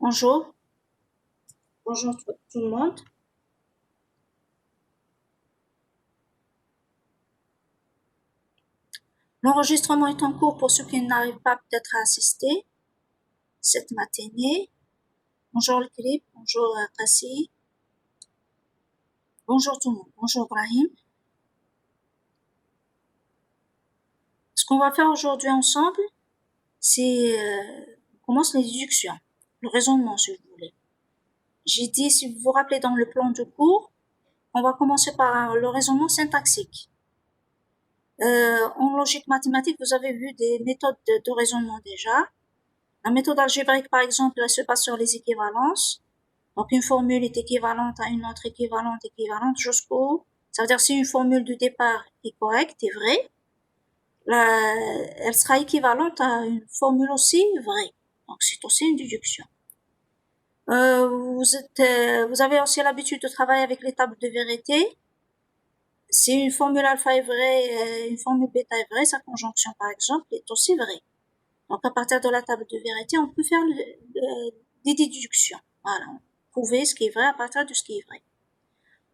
Bonjour, bonjour tout le monde. L'enregistrement est en cours pour ceux qui n'arrivent pas peut-être à assister cette matinée. Bonjour le clip, bonjour Kassi, bonjour tout le monde, bonjour Brahim. Ce qu'on va faire aujourd'hui ensemble, c'est on commence les déductions, le raisonnement si vous voulez. J'ai dit, si vous vous rappelez dans le plan de cours, on va commencer par le raisonnement syntaxique. En logique mathématique, vous avez vu des méthodes de raisonnement déjà. La méthode algébrique, par exemple, elle se base sur les équivalences. Donc, une formule est équivalente à une autre équivalente jusqu'au... Ça veut dire si une formule du départ est correcte et vraie, elle sera équivalente à une formule aussi vraie. Donc, c'est aussi une déduction. Vous avez aussi l'habitude de travailler avec les tables de vérité. Si une formule alpha est vraie, une formule bêta est vraie, sa conjonction, par exemple, est aussi vraie. Donc, à partir de la table de vérité, on peut faire des déductions. Voilà. Prouver ce qui est vrai à partir de ce qui est vrai.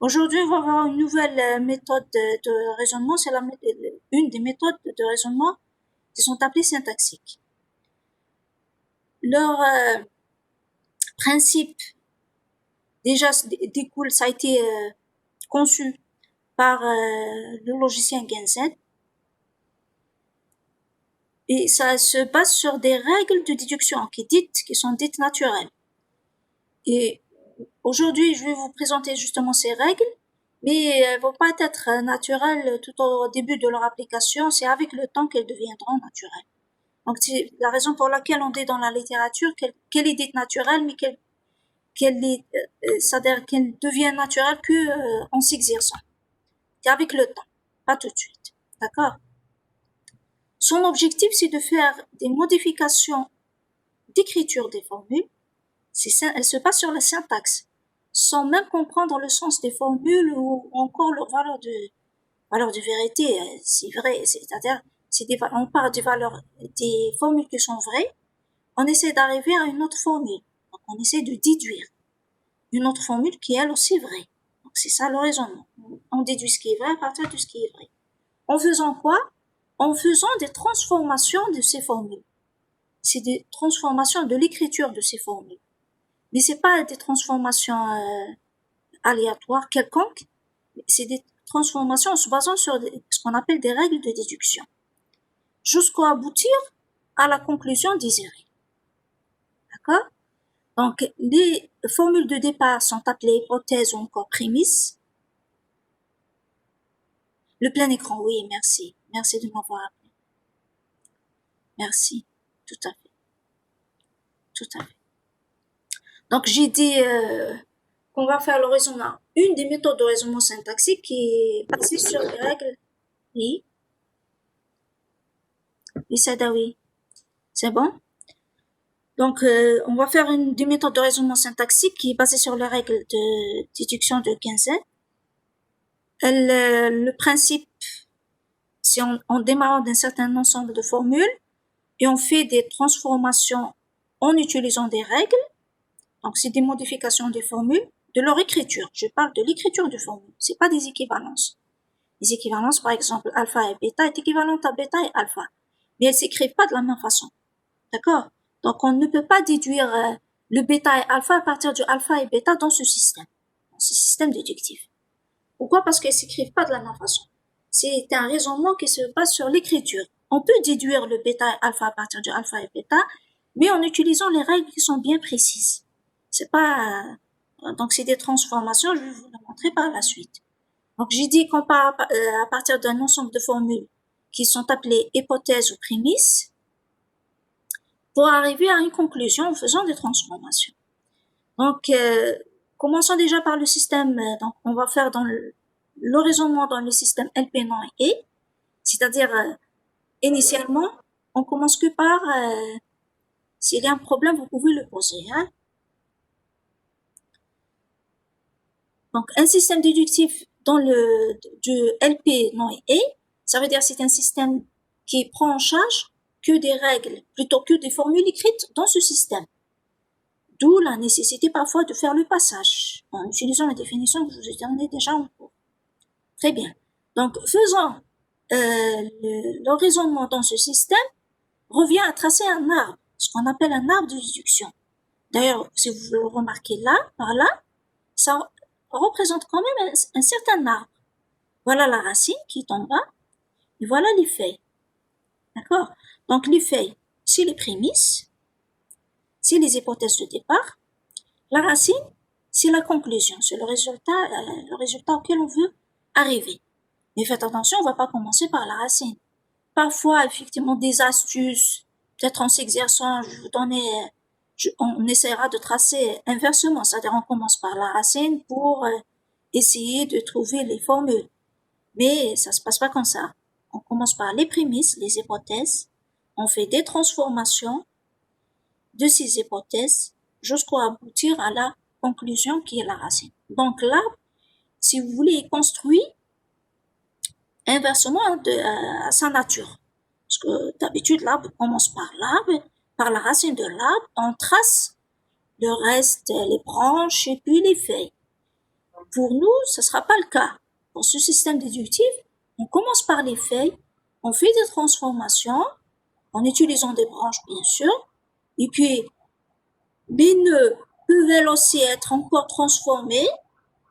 Aujourd'hui, on va voir une nouvelle méthode de raisonnement. C'est une des méthodes de raisonnement qui sont appelées syntaxiques. Leur principe, déjà, découle, ça a été conçu par le logiciel Genset. Et ça se base sur des règles de déduction qui sont dites naturelles. Et aujourd'hui, je vais vous présenter justement ces règles, mais elles vont pas être naturelles tout au début de leur application. C'est avec le temps qu'elles deviendront naturelles. Donc, c'est la raison pour laquelle on dit dans la littérature qu'elle est dite naturelle, mais c'est-à-dire qu'elle devient naturelle que en s'exerçant. C'est avec le temps, pas tout de suite. D'accord? Son objectif, c'est de faire des modifications d'écriture des formules. Elle se base sur la syntaxe, sans même comprendre le sens des formules ou encore leur valeur de vérité. C'est vrai, c'est-à-dire, on part des valeurs, des formules qui sont vraies, on essaie d'arriver à une autre formule. Donc, on essaie de déduire une autre formule qui est elle aussi vraie. Donc, c'est ça le raisonnement. On déduit ce qui est vrai à partir de ce qui est vrai. En faisant quoi? En faisant des transformations de ces formules. C'est des transformations de l'écriture de ces formules. Mais c'est pas des transformations aléatoires quelconques, c'est des transformations en se basant sur ce qu'on appelle des règles de déduction, jusqu'à aboutir à la conclusion désirée. D'accord? Donc, les formules de départ sont appelées hypothèses ou encore prémices. Le plein écran, oui, merci. Merci de m'avoir appelé. Merci. Tout à fait. Tout à fait. Donc, j'ai dit qu'on va faire le raisonnement. Une des méthodes de raisonnement syntaxique qui est basée sur les règles. Oui. Oui, Sadawi. C'est bon? Donc, on va faire une des méthodes de raisonnement syntaxique qui est basée sur les règles de déduction de Genset. Le principe, c'est on démarre d'un certain ensemble de formules et on fait des transformations en utilisant des règles. Donc, c'est des modifications des formules, de leur écriture. Je parle de l'écriture de formules. C'est pas des équivalences. Les équivalences, par exemple, alpha et bêta est équivalente à bêta et alpha. Mais elles s'écrivent pas de la même façon. D'accord? Donc, on ne peut pas déduire le bêta et alpha à partir du alpha et bêta dans ce système déductif. Pourquoi? Parce qu'elles s'écrivent pas de la même façon. C'est un raisonnement qui se base sur l'écriture. On peut déduire le bêta et alpha à partir du alpha et bêta, mais en utilisant les règles qui sont bien précises. C'est pas, donc c'est des transformations, je vais vous le montrer par la suite. Donc j'ai dit qu'on part à partir d'un ensemble de formules qui sont appelées hypothèses ou prémices pour arriver à une conclusion en faisant des transformations. Donc commençons déjà par le système. Donc on va faire dans le raisonnement dans le système LP non et, c'est-à-dire initialement on commence que par s'il y a un problème vous pouvez le poser. Hein. Donc un système déductif dans du LP non et, ça veut dire c'est un système qui prend en charge que des règles plutôt que des formules écrites dans ce système. D'où la nécessité parfois de faire le passage en utilisant les définitions que je vous ai données déjà en cours. Très bien. Donc, faisant le raisonnement dans ce système, revient à tracer un arbre, ce qu'on appelle un arbre de déduction. D'ailleurs, si vous le remarquez là, par là, ça représente quand même un certain arbre. Voilà la racine qui est en bas, et voilà les feuilles. D'accord? Donc, les feuilles, c'est les prémices, c'est les hypothèses de départ. La racine, c'est la conclusion, c'est le résultat auquel on veut arriver. Mais faites attention, on ne va pas commencer par la racine. Parfois, effectivement, des astuces, peut-être en s'exerçant, je vous donner, on essaiera de tracer inversement, c'est-à-dire on commence par la racine pour essayer de trouver les formules. Mais ça se passe pas comme ça. On commence par les prémices, les hypothèses, on fait des transformations de ces hypothèses jusqu'à aboutir à la conclusion qui est la racine. Donc l'arbre, si vous voulez, il construit inversement à sa nature. Parce que d'habitude, l'arbre commence par l'arbre, par la racine de l'arbre, on trace le reste, les branches et puis les feuilles. Pour nous, ce ne sera pas le cas. Pour ce système déductif, on commence par les feuilles, on fait des transformations en utilisant des branches, bien sûr, et puis les nœuds peuvent aussi être encore transformés.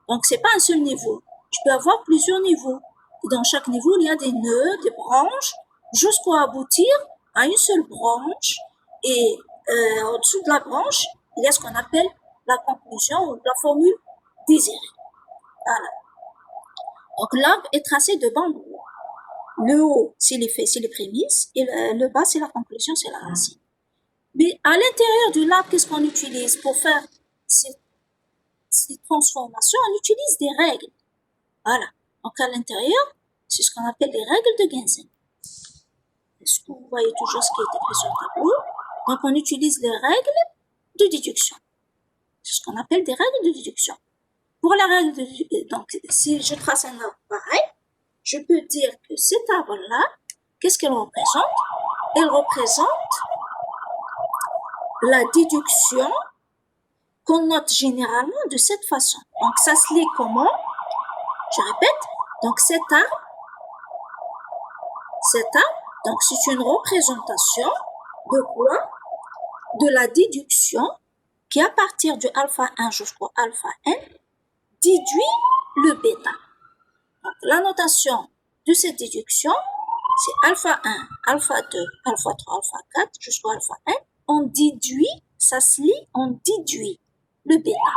Donc, c'est pas un seul niveau. Je peux avoir plusieurs niveaux. Et dans chaque niveau, il y a des nœuds, des branches, jusqu'à aboutir à une seule branche. Et au-dessous de la branche, il y a ce qu'on appelle la conclusion ou la formule désirée. Voilà. Donc, l'arbre est tracé de bas en haut. Le haut, c'est les faits, c'est les prémices, et le bas, c'est la conclusion, c'est la racine. Mais à l'intérieur de l'arbre, qu'est-ce qu'on utilise pour faire ces transformations? On utilise des règles. Voilà. Donc, à l'intérieur, c'est ce qu'on appelle les règles de Genzen. Est-ce que vous voyez toujours ce qui est écrit sur le tableau? Donc, on utilise les règles de déduction. C'est ce qu'on appelle des règles de déduction. Pour la règle de déduction, donc, si je trace un arbre pareil, je peux dire que cet arbre-là, qu'est-ce qu'elle représente? Elle représente la déduction qu'on note généralement de cette façon. Donc, ça se lit comment? Je répète. Donc, cet arbre, donc, c'est une représentation de quoi? De la déduction qui, à partir du alpha 1 jusqu'au alpha n, déduit le bêta. Donc, la notation de cette déduction, c'est alpha 1, alpha 2, alpha 3, alpha 4 jusqu'au alpha n. On déduit, ça se lit, on déduit le bêta.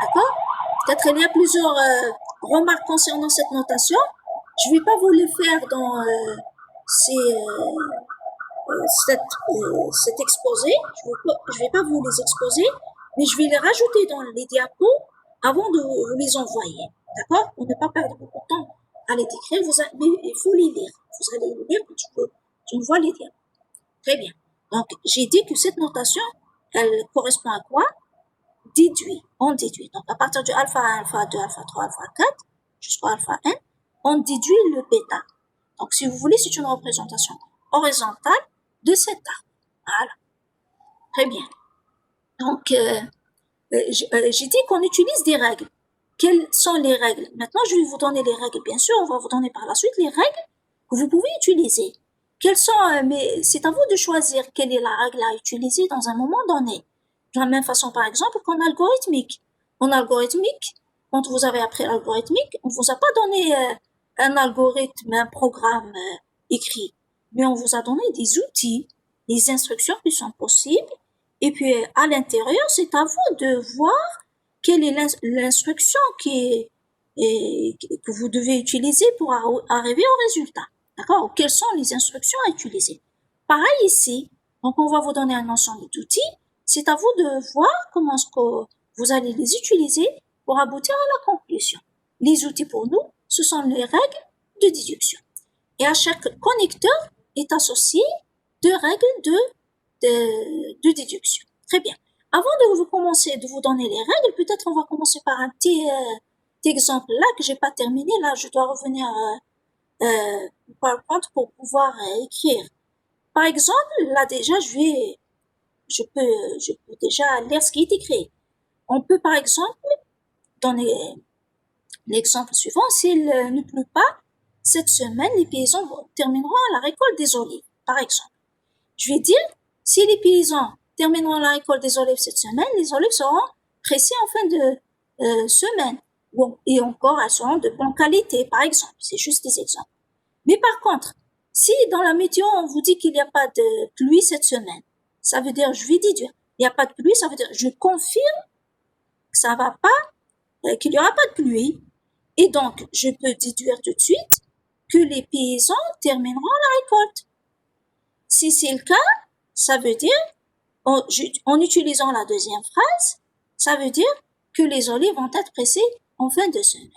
D'accord? Peut-être il y a plusieurs remarques concernant cette notation. Je ne vais pas vous les faire dans cet exposé. Je vais pas vous les exposer, mais je vais les rajouter dans les diapos avant de vous les envoyer. D'accord? Pour ne pas perdre beaucoup de temps à les décrire, mais il faut les lire. Vous allez les lire quand tu vois les diapos. Très bien. Donc, j'ai dit que cette notation, elle correspond à quoi? Déduit. On déduit. Donc, à partir du alpha 1, alpha 2, alpha 3, alpha 4, jusqu'au alpha n, on déduit le bêta. Donc, si vous voulez, c'est une représentation horizontale de cet arbre. Voilà. Très bien. Donc, j'ai dit qu'on utilise des règles. Quelles sont les règles? Maintenant, je vais vous donner les règles. Bien sûr, on va vous donner par la suite les règles que vous pouvez utiliser. Quelles sont, mais c'est à vous de choisir quelle est la règle à utiliser dans un moment donné. De la même façon, par exemple, qu'en algorithmique. En algorithmique, quand vous avez appris l'algorithmique, on vous a pas donné un algorithme, un programme écrit, mais on vous a donné des outils, des instructions qui sont possibles, et puis à l'intérieur, c'est à vous de voir quelle est l'instruction que vous devez utiliser pour arriver au résultat. D'accord? Quelles sont les instructions à utiliser? Pareil ici. Donc, on va vous donner un ensemble d'outils. C'est à vous de voir comment est-ce que vous allez les utiliser pour aboutir à la conclusion. Les outils pour nous, ce sont les règles de déduction. Et à chaque connecteur est associé deux règles de déduction. Très bien. Avant de vous commencer, de vous donner les règles, peut-être on va commencer par un petit exemple là que j'ai pas terminé. Là, je dois revenir PowerPoint pour pouvoir écrire. Par exemple, là déjà, je vais je peux déjà lire ce qui est écrit. On peut par exemple donner l'exemple suivant. S'il ne pleut pas, cette semaine, les paysans termineront la récolte des olives, par exemple. Je vais dire, si les paysans termineront la récolte des olives cette semaine, les olives seront pressées en fin de semaine. Bon, et encore, elles seront de bonne qualité, par exemple. C'est juste des exemples. Mais par contre, si dans la météo, on vous dit qu'il n'y a pas de pluie cette semaine, ça veut dire, je vais déduire, il n'y a pas de pluie, ça veut dire, je confirme que ça va pas, qu'il n'y aura pas de pluie. Et donc, je peux déduire tout de suite que les paysans termineront la récolte. Si c'est le cas, ça veut dire, en utilisant la deuxième phrase, ça veut dire que les olives vont être pressées en fin de semaine.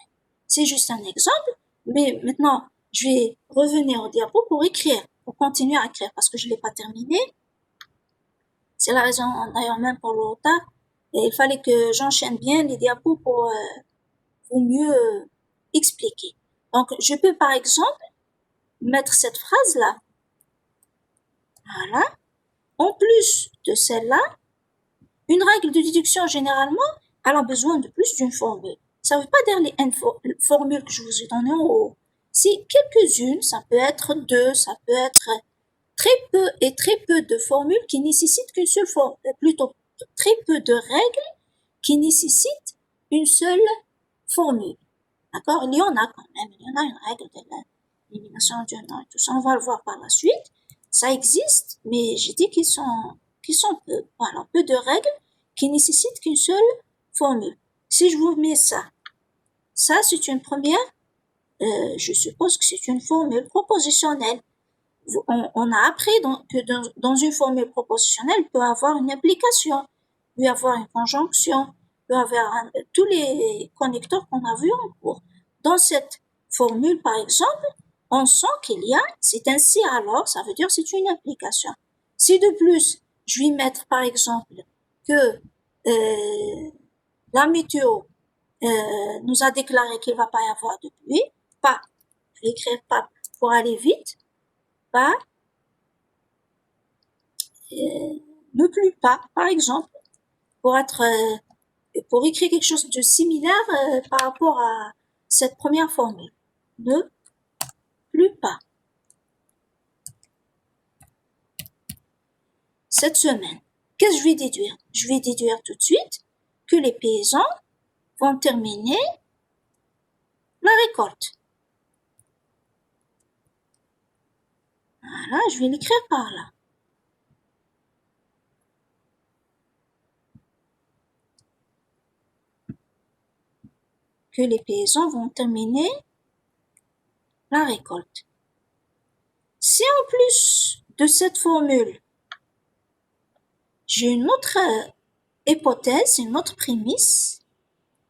C'est juste un exemple, mais maintenant, je vais revenir au diapo pour écrire, pour continuer à écrire, parce que je ne l'ai pas terminé. C'est la raison, d'ailleurs, même pour le retard. Et il fallait que j'enchaîne bien les diapos pour mieux expliquer. Donc, je peux, par exemple, mettre cette phrase-là. Voilà. En plus de celle-là, une règle de déduction, généralement, elle a besoin de plus d'une formule. Ça ne veut pas dire les N formules que je vous ai données en haut. Si quelques-unes, ça peut être deux, ça peut être très peu de formules qui nécessitent qu'une seule formule, plutôt très peu de règles qui nécessitent une seule formule. D'accord? Il y en a quand même, il y en a une règle de l'élimination du nom et tout ça, on va le voir par la suite. Ça existe, mais j'ai dit qu'ils sont peu. Voilà, peu de règles qui nécessitent qu'une seule formule. Si je vous mets ça c'est une première, je suppose que c'est une formule propositionnelle. On a appris que dans une formule propositionnelle, il peut avoir une implication, il peut avoir une conjonction, il peut avoir tous les connecteurs qu'on a vus en cours. Dans cette formule, par exemple, on sent qu'il y a, c'est ainsi alors, ça veut dire c'est une implication. Si de plus, je vais mettre par exemple que la météo nous a déclaré qu'il ne va pas y avoir de pluie, pas, je vais écrire pas pour aller vite, pas, ne pleut pas, par exemple, pour écrire quelque chose de similaire par rapport à cette première formule. Ne pleut pas. Cette semaine, qu'est-ce que je vais déduire? Je vais déduire tout de suite que les paysans vont terminer la récolte. Voilà, je vais l'écrire par là. Que les paysans vont terminer la récolte. Si en plus de cette formule, j'ai une autre hypothèse, une autre prémisse,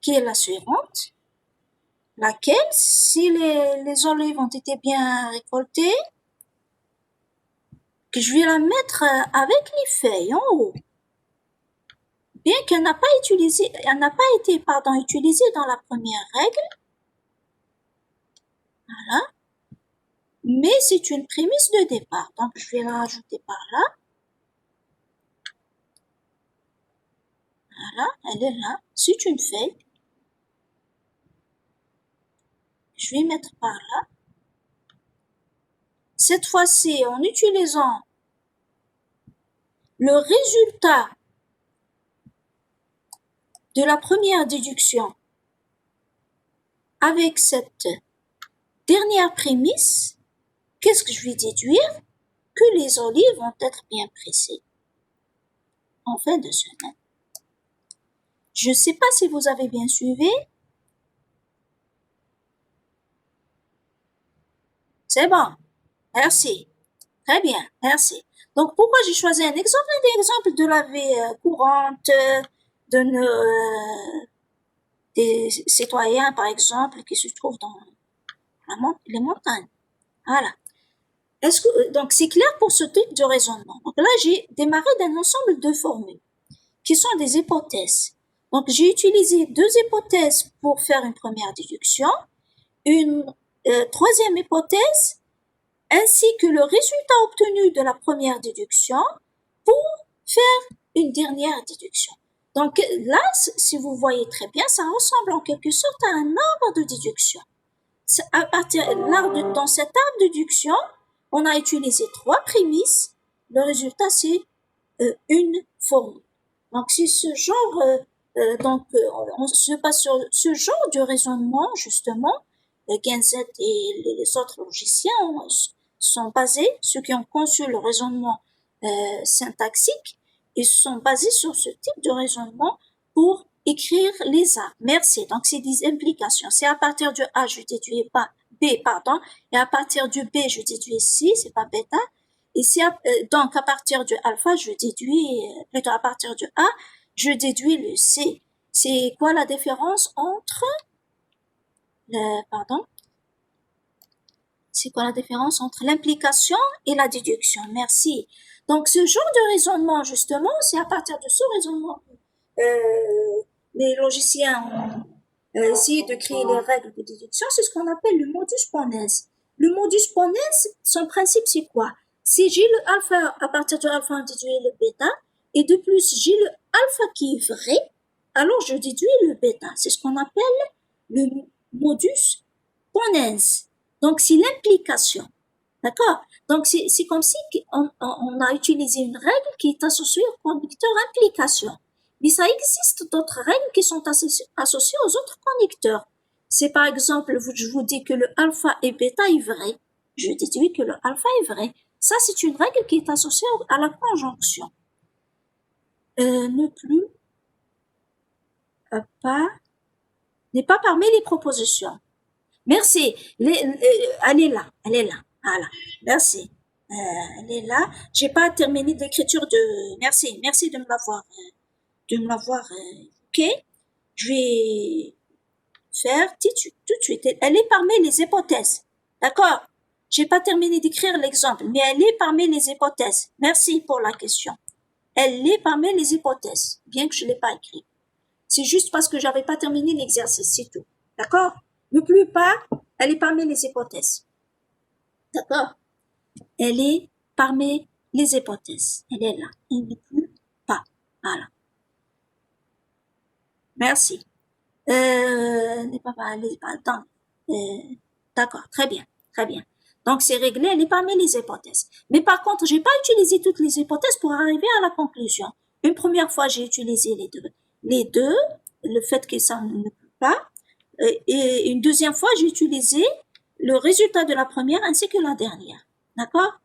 qui est la suivante, laquelle, si les olives ont été bien récoltées, que je vais la mettre avec les feuilles en haut. Bien qu'elle n'a pas été utilisée dans la première règle. Voilà. Mais c'est une prémisse de départ. Donc, je vais la rajouter par là. Voilà, elle est là. C'est une feuille. Je vais mettre par là. Cette fois-ci, en utilisant le résultat de la première déduction avec cette dernière prémisse, qu'est-ce que je vais déduire? Que les olives vont être bien pressées en fin de semaine. Je ne sais pas si vous avez bien suivi. C'est bon. Merci. Très bien. Merci. Donc, pourquoi j'ai choisi un exemple? Un exemple de la vie courante de des citoyens, par exemple, qui se trouvent dans les montagnes. Voilà. Donc, c'est clair pour ce type de raisonnement. Donc là, j'ai démarré d'un ensemble de formules qui sont des hypothèses. Donc, j'ai utilisé deux hypothèses pour faire une première déduction, une troisième hypothèse, ainsi que le résultat obtenu de la première déduction pour faire une dernière déduction. Donc là, si vous voyez très bien, ça ressemble en quelque sorte à un arbre de déduction. À partir dans cet arbre de déduction, on a utilisé 3 prémices. Le résultat, c'est une formule. Donc, si ce genre, on se base sur ce genre de raisonnement, justement, Genset et les autres logiciels sont basés, ceux qui ont conçu le raisonnement syntaxique, ils sont basés sur ce type de raisonnement pour écrire les A. Merci. Donc, c'est des implications. C'est à partir du A, je déduis pas B, pardon, et à partir du B, je déduis C, c'est pas bêta. Et donc, à partir du alpha, plutôt à partir du A, je déduis le C. C'est quoi la différence entre c'est quoi la différence entre l'implication et la déduction? Merci. Donc, ce genre de raisonnement, justement, c'est à partir de ce raisonnement que les logiciels ont essayé de créer les règles de déduction. C'est ce qu'on appelle le modus ponens. Le modus ponens, son principe, c'est quoi? Si j'ai le alpha, à partir de alpha, on déduit le bêta, et de plus, j'ai le alpha qui est vrai, alors je déduis le bêta. C'est ce qu'on appelle le modus ponens. Donc, c'est l'implication. D'accord? Donc, c'est comme si on a utilisé une règle qui est associée au conducteur implication. Mais ça existe d'autres règles qui sont associées aux autres conducteurs. C'est par exemple, je vous dis que le alpha et bêta est vrai. Je déduis que le alpha est vrai. Ça, c'est une règle qui est associée à la conjonction. Ne plus, pas, n'est pas parmi les propositions. Merci. Elle est là. Voilà. Merci. Elle est là. J'ai pas terminé l'écriture de. Merci de me l'avoir. Ok. Je vais faire tout de suite. Elle est parmi les hypothèses. D'accord. J'ai pas terminé d'écrire l'exemple, mais elle est parmi les hypothèses. Merci pour la question. Elle est parmi les hypothèses, bien que je l'ai pas écrit. C'est juste parce que j'avais pas terminé l'exercice, c'est tout. D'accord? Ne plus pas, elle est parmi les hypothèses. D'accord? Elle est parmi les hypothèses. Elle est là. Elle ne plus pas. Voilà. Merci. N'est pas parlé, pas le temps. D'accord, très bien. Donc, c'est réglé, elle est parmi les hypothèses. Mais par contre, j'ai pas utilisé toutes les hypothèses pour arriver à la conclusion. Une première fois, j'ai utilisé les deux, le fait que ça ne peut pas. Et une deuxième fois, j'ai utilisé le résultat de la première ainsi que la dernière. D'accord?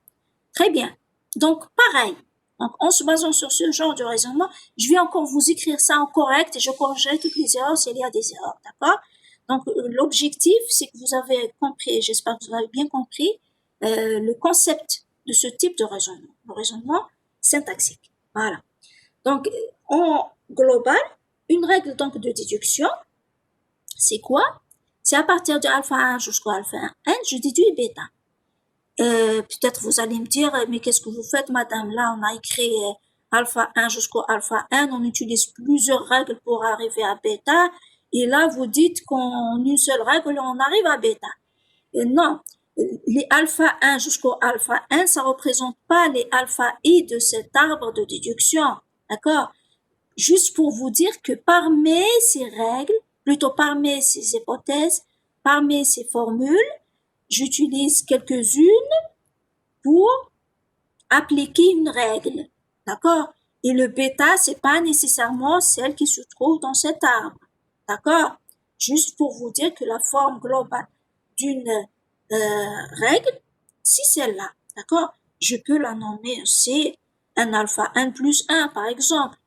Très bien. Donc, pareil. Donc, en se basant sur ce genre de raisonnement, je vais encore vous écrire ça en correct et je corrigerai toutes les erreurs s'il y a des erreurs. D'accord? Donc, l'objectif, c'est que vous avez compris, j'espère que vous avez bien compris, le concept de ce type de raisonnement, le raisonnement syntaxique. Voilà. Donc, en global, une règle donc de déduction, c'est quoi? C'est à partir de alpha 1 jusqu'au alpha 1, je déduis bêta. Peut-être vous allez me dire, mais qu'est-ce que vous faites, madame? Là, on a écrit alpha 1 jusqu'au alpha 1, on utilise plusieurs règles pour arriver à bêta, et là, vous dites qu'en une seule règle, on arrive à bêta. Et non, les alpha 1 jusqu'au alpha 1, ça représente pas les alpha i de cet arbre de déduction. D'accord? Juste pour vous dire que parmi ces règles, plutôt parmi ces hypothèses, parmi ces formules, j'utilise quelques-unes pour appliquer une règle. D'accord? Et le bêta, c'est pas nécessairement celle qui se trouve dans cet arbre. D'accord? Juste pour vous dire que la forme globale d'une règle, c'est celle-là. D'accord? Je peux la nommer aussi un alpha 1 plus 1, par exemple,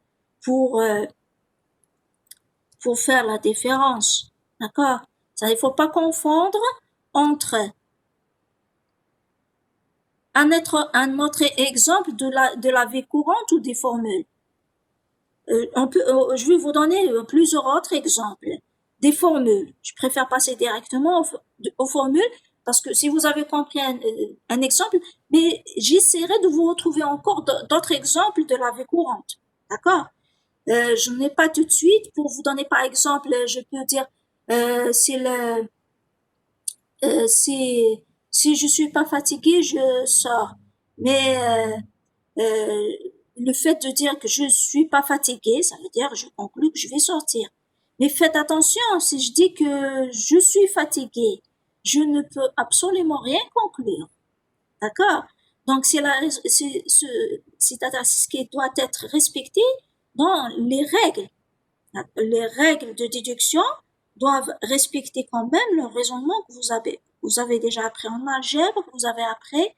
pour faire la différence. D'accord? Ça, il faut pas confondre entre un autre exemple de la vie courante ou des formules. Je vais vous donner plusieurs autres exemples. Des formules. Je préfère passer directement aux formules parce que si vous avez compris un exemple, mais j'essaierai de vous retrouver encore d'autres exemples de la vie courante. D'accord? Je n'ai pas tout de suite pour vous donner par exemple, je peux dire si je suis pas fatiguée, je sors. Mais le fait de dire que je suis pas fatigué, ça veut dire que je conclus que je vais sortir. Mais faites attention, si je dis que je suis fatigué, je ne peux absolument rien conclure. D'accord? Donc, c'est-à-dire ce qui doit être respecté dans les règles. Les règles de déduction doivent respecter quand même le raisonnement que vous avez déjà appris en algèbre, que vous avez appris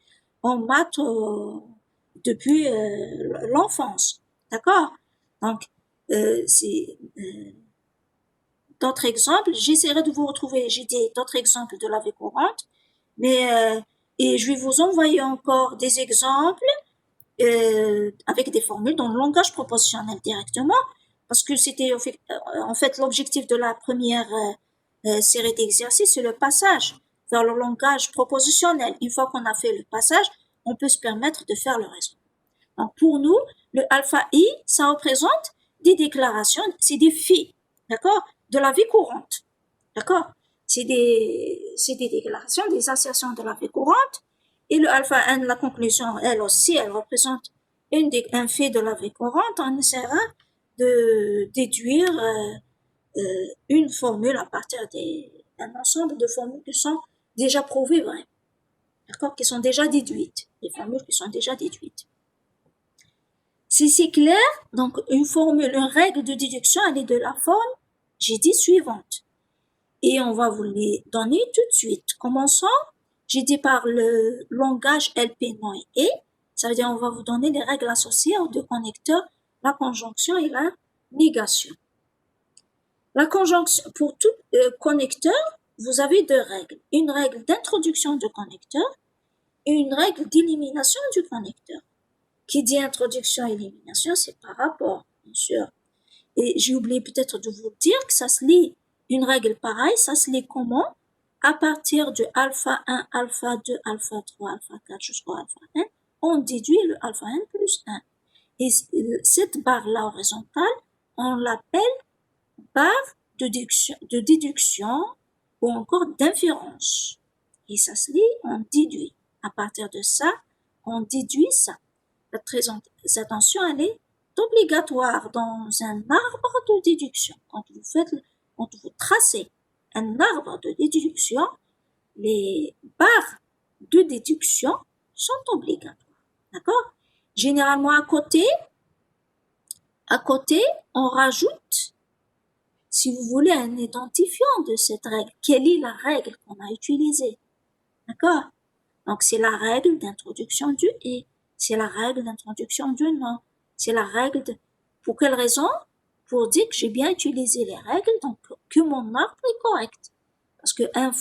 en maths depuis l'enfance. D'accord? Donc, c'est d'autres exemples. J'essaierai de vous retrouver, j'ai dit d'autres exemples de la vie courante, mais et je vais vous envoyer encore des exemples avec des formules dans le langage propositionnel directement, parce que c'était en fait l'objectif de la première série d'exercices, c'est le passage vers le langage propositionnel. Une fois qu'on a fait le passage, on peut se permettre de faire le raisonnement. Donc pour nous, le alpha I, ça représente des déclarations, c'est des faits, d'accord, de la vie courante, d'accord. C'est des déclarations, des assertions de la vie courante. Et le alpha N, la conclusion, elle aussi, elle représente un fait de la vie courante. On essaiera de déduire une formule à partir d'un ensemble de formules qui sont déjà prouvées vraies, d'accord, qui sont déjà déduites, des formules qui sont déjà déduites. Si c'est clair, donc une formule, une règle de déduction, elle est de la forme, j'ai dit suivante. Et on va vous les donner tout de suite. Commençons, j'ai dit par le langage LP non et, ça veut dire on va vous donner les règles associées aux deux connecteurs, la conjonction et la négation. La conjonction, pour tout connecteur, vous avez deux règles. Une règle d'introduction du connecteur et une règle d'élimination du connecteur. Qui dit introduction et élimination, c'est par rapport, bien sûr. Et j'ai oublié peut-être de vous dire que ça se lit, une règle pareille, ça se lit comment? À partir de alpha 1, alpha 2, alpha 3, alpha 4 jusqu'au alpha n, on déduit le alpha n plus 1. Et cette barre-là horizontale, on l'appelle barre de déduction ou encore d'inférence. Et ça se lit, on déduit. À partir de ça, on déduit ça. Très attention, elle est obligatoire dans un arbre de déduction. Quand vous tracez un arbre de déduction, les barres de déduction sont obligatoires. D'accord? Généralement, à côté, on rajoute, si vous voulez, un identifiant de cette règle. Quelle est la règle qu'on a utilisée? D'accord? Donc, c'est la règle d'introduction du et. C'est la règle d'introduction du non. C'est la règle de... Pour quelle raison? Pour dire que j'ai bien utilisé les règles, donc que mon arbre est correct. Parce que un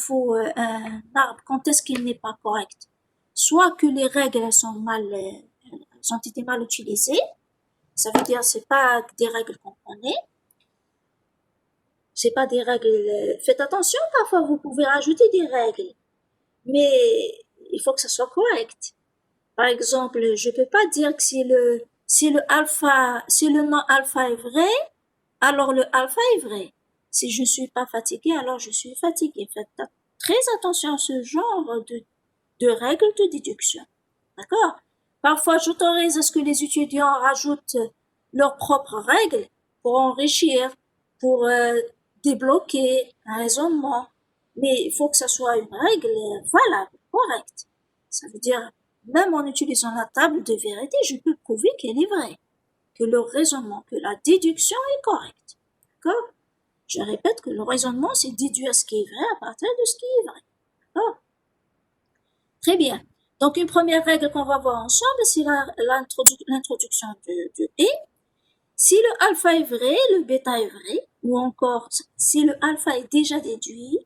arbre, quand est-ce qu'il n'est pas correct? Soit que les règles, elles ont été mal utilisées. Ça veut dire, c'est pas des règles qu'on connaît. C'est pas des règles, faites attention, parfois vous pouvez rajouter des règles. Mais il faut que ça soit correct. Par exemple, je peux pas dire que si le non alpha est vrai, alors le alpha est vrai. Si je suis pas fatigué, alors je suis fatigué. Faites très attention à ce genre de règles de déduction. D'accord? Parfois, j'autorise à ce que les étudiants rajoutent leurs propres règles pour enrichir, pour débloquer un raisonnement. Mais il faut que ça soit une règle valable, correcte. Ça veut dire, même en utilisant la table de vérité, je peux prouver qu'elle est vraie, que le raisonnement, que la déduction est correcte. D'accord? Je répète que le raisonnement, c'est déduire ce qui est vrai à partir de ce qui est vrai. D'accord? Très bien. Donc, une première règle qu'on va voir ensemble, c'est l'introduction de et. Si le alpha est vrai, le bêta est vrai, ou encore, si le alpha est déjà déduit,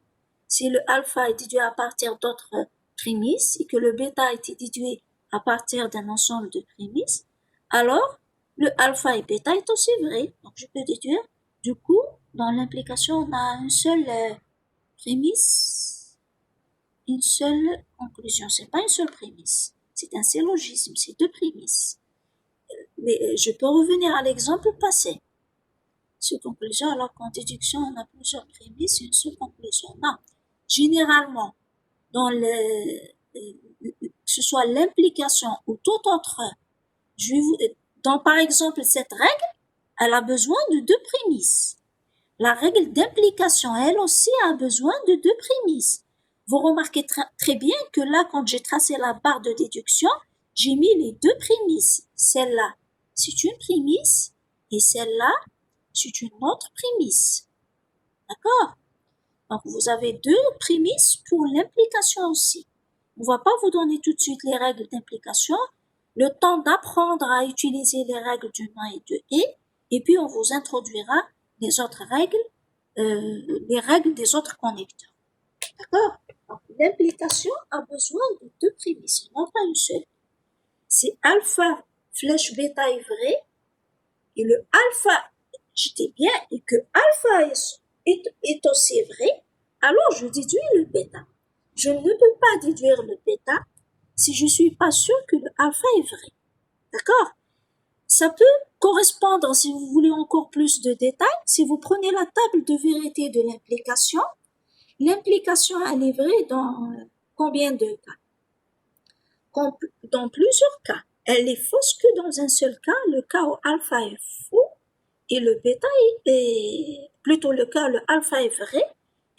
si le alpha est déduit à partir d'autres prémices et que le bêta a été déduit à partir d'un ensemble de prémices, alors le alpha et bêta est aussi vrai. Donc je peux déduire, du coup, dans l'implication, on a une seule prémisse, une seule conclusion. C'est pas une seule prémisse, c'est un syllogisme, c'est deux prémices. Mais je peux revenir à l'exemple passé. Seule conclusion, alors qu'en déduction, on a plusieurs prémices et une seule conclusion. Non. Généralement, dans que ce soit l'implication ou tout autre, Donc, par exemple, cette règle, elle a besoin de deux prémices. La règle d'implication, elle aussi, a besoin de deux prémices. Vous remarquez très bien que là, quand j'ai tracé la barre de déduction, j'ai mis les deux prémices. Celle-là, c'est une prémisse, et celle-là, c'est une autre prémisse. D'accord? Donc, vous avez deux prémices pour l'implication aussi. On va pas vous donner tout de suite les règles d'implication, le temps d'apprendre à utiliser les règles du non et de et puis on vous introduira les autres règles, les règles des autres connecteurs. D'accord? Donc, l'implication a besoin de deux prémices, non pas une seule. Si alpha flèche bêta est vrai, et le alpha, je dis bien, et que alpha est aussi vrai, alors je déduis le bêta. Je ne peux pas déduire le bêta si je suis pas sûr que le alpha est vrai. D'accord? Ça peut correspondre, si vous voulez encore plus de détails, si vous prenez la table de vérité de l'implication, l'implication elle est vraie dans combien de cas? Dans plusieurs cas. Elle est fausse que dans un seul cas, le cas où alpha est faux et le bêta est plutôt le cas où le alpha est vrai